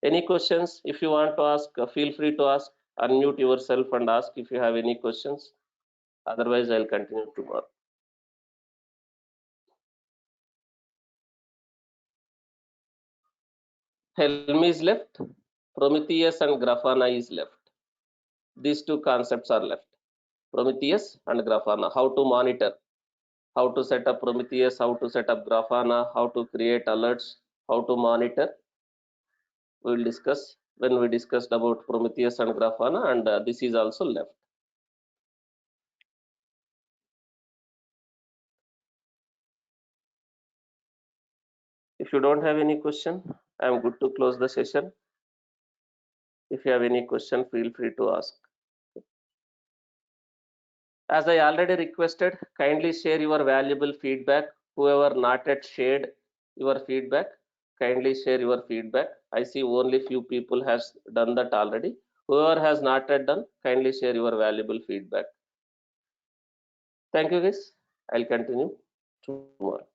[SPEAKER 2] Any questions? If you want to ask, feel free to ask. Unmute yourself and ask if you have any questions. Otherwise, I'll continue tomorrow. Helm is left. Prometheus and Grafana is left. These two concepts are left. Prometheus and Grafana. How to monitor, how to set up Prometheus, how to set up Grafana, how to create alerts, how to monitor. We will discuss when we discussed about Prometheus and Grafana, and this is also left. If you don't have any question, I am good to close the session. If you have any question, feel free to ask. As I already requested, kindly share your valuable feedback. Whoever not yet shared your feedback, kindly share your feedback. I see only few people has done that already. Whoever has not yet done, kindly share your valuable feedback. Thank you, guys. I'll continue tomorrow.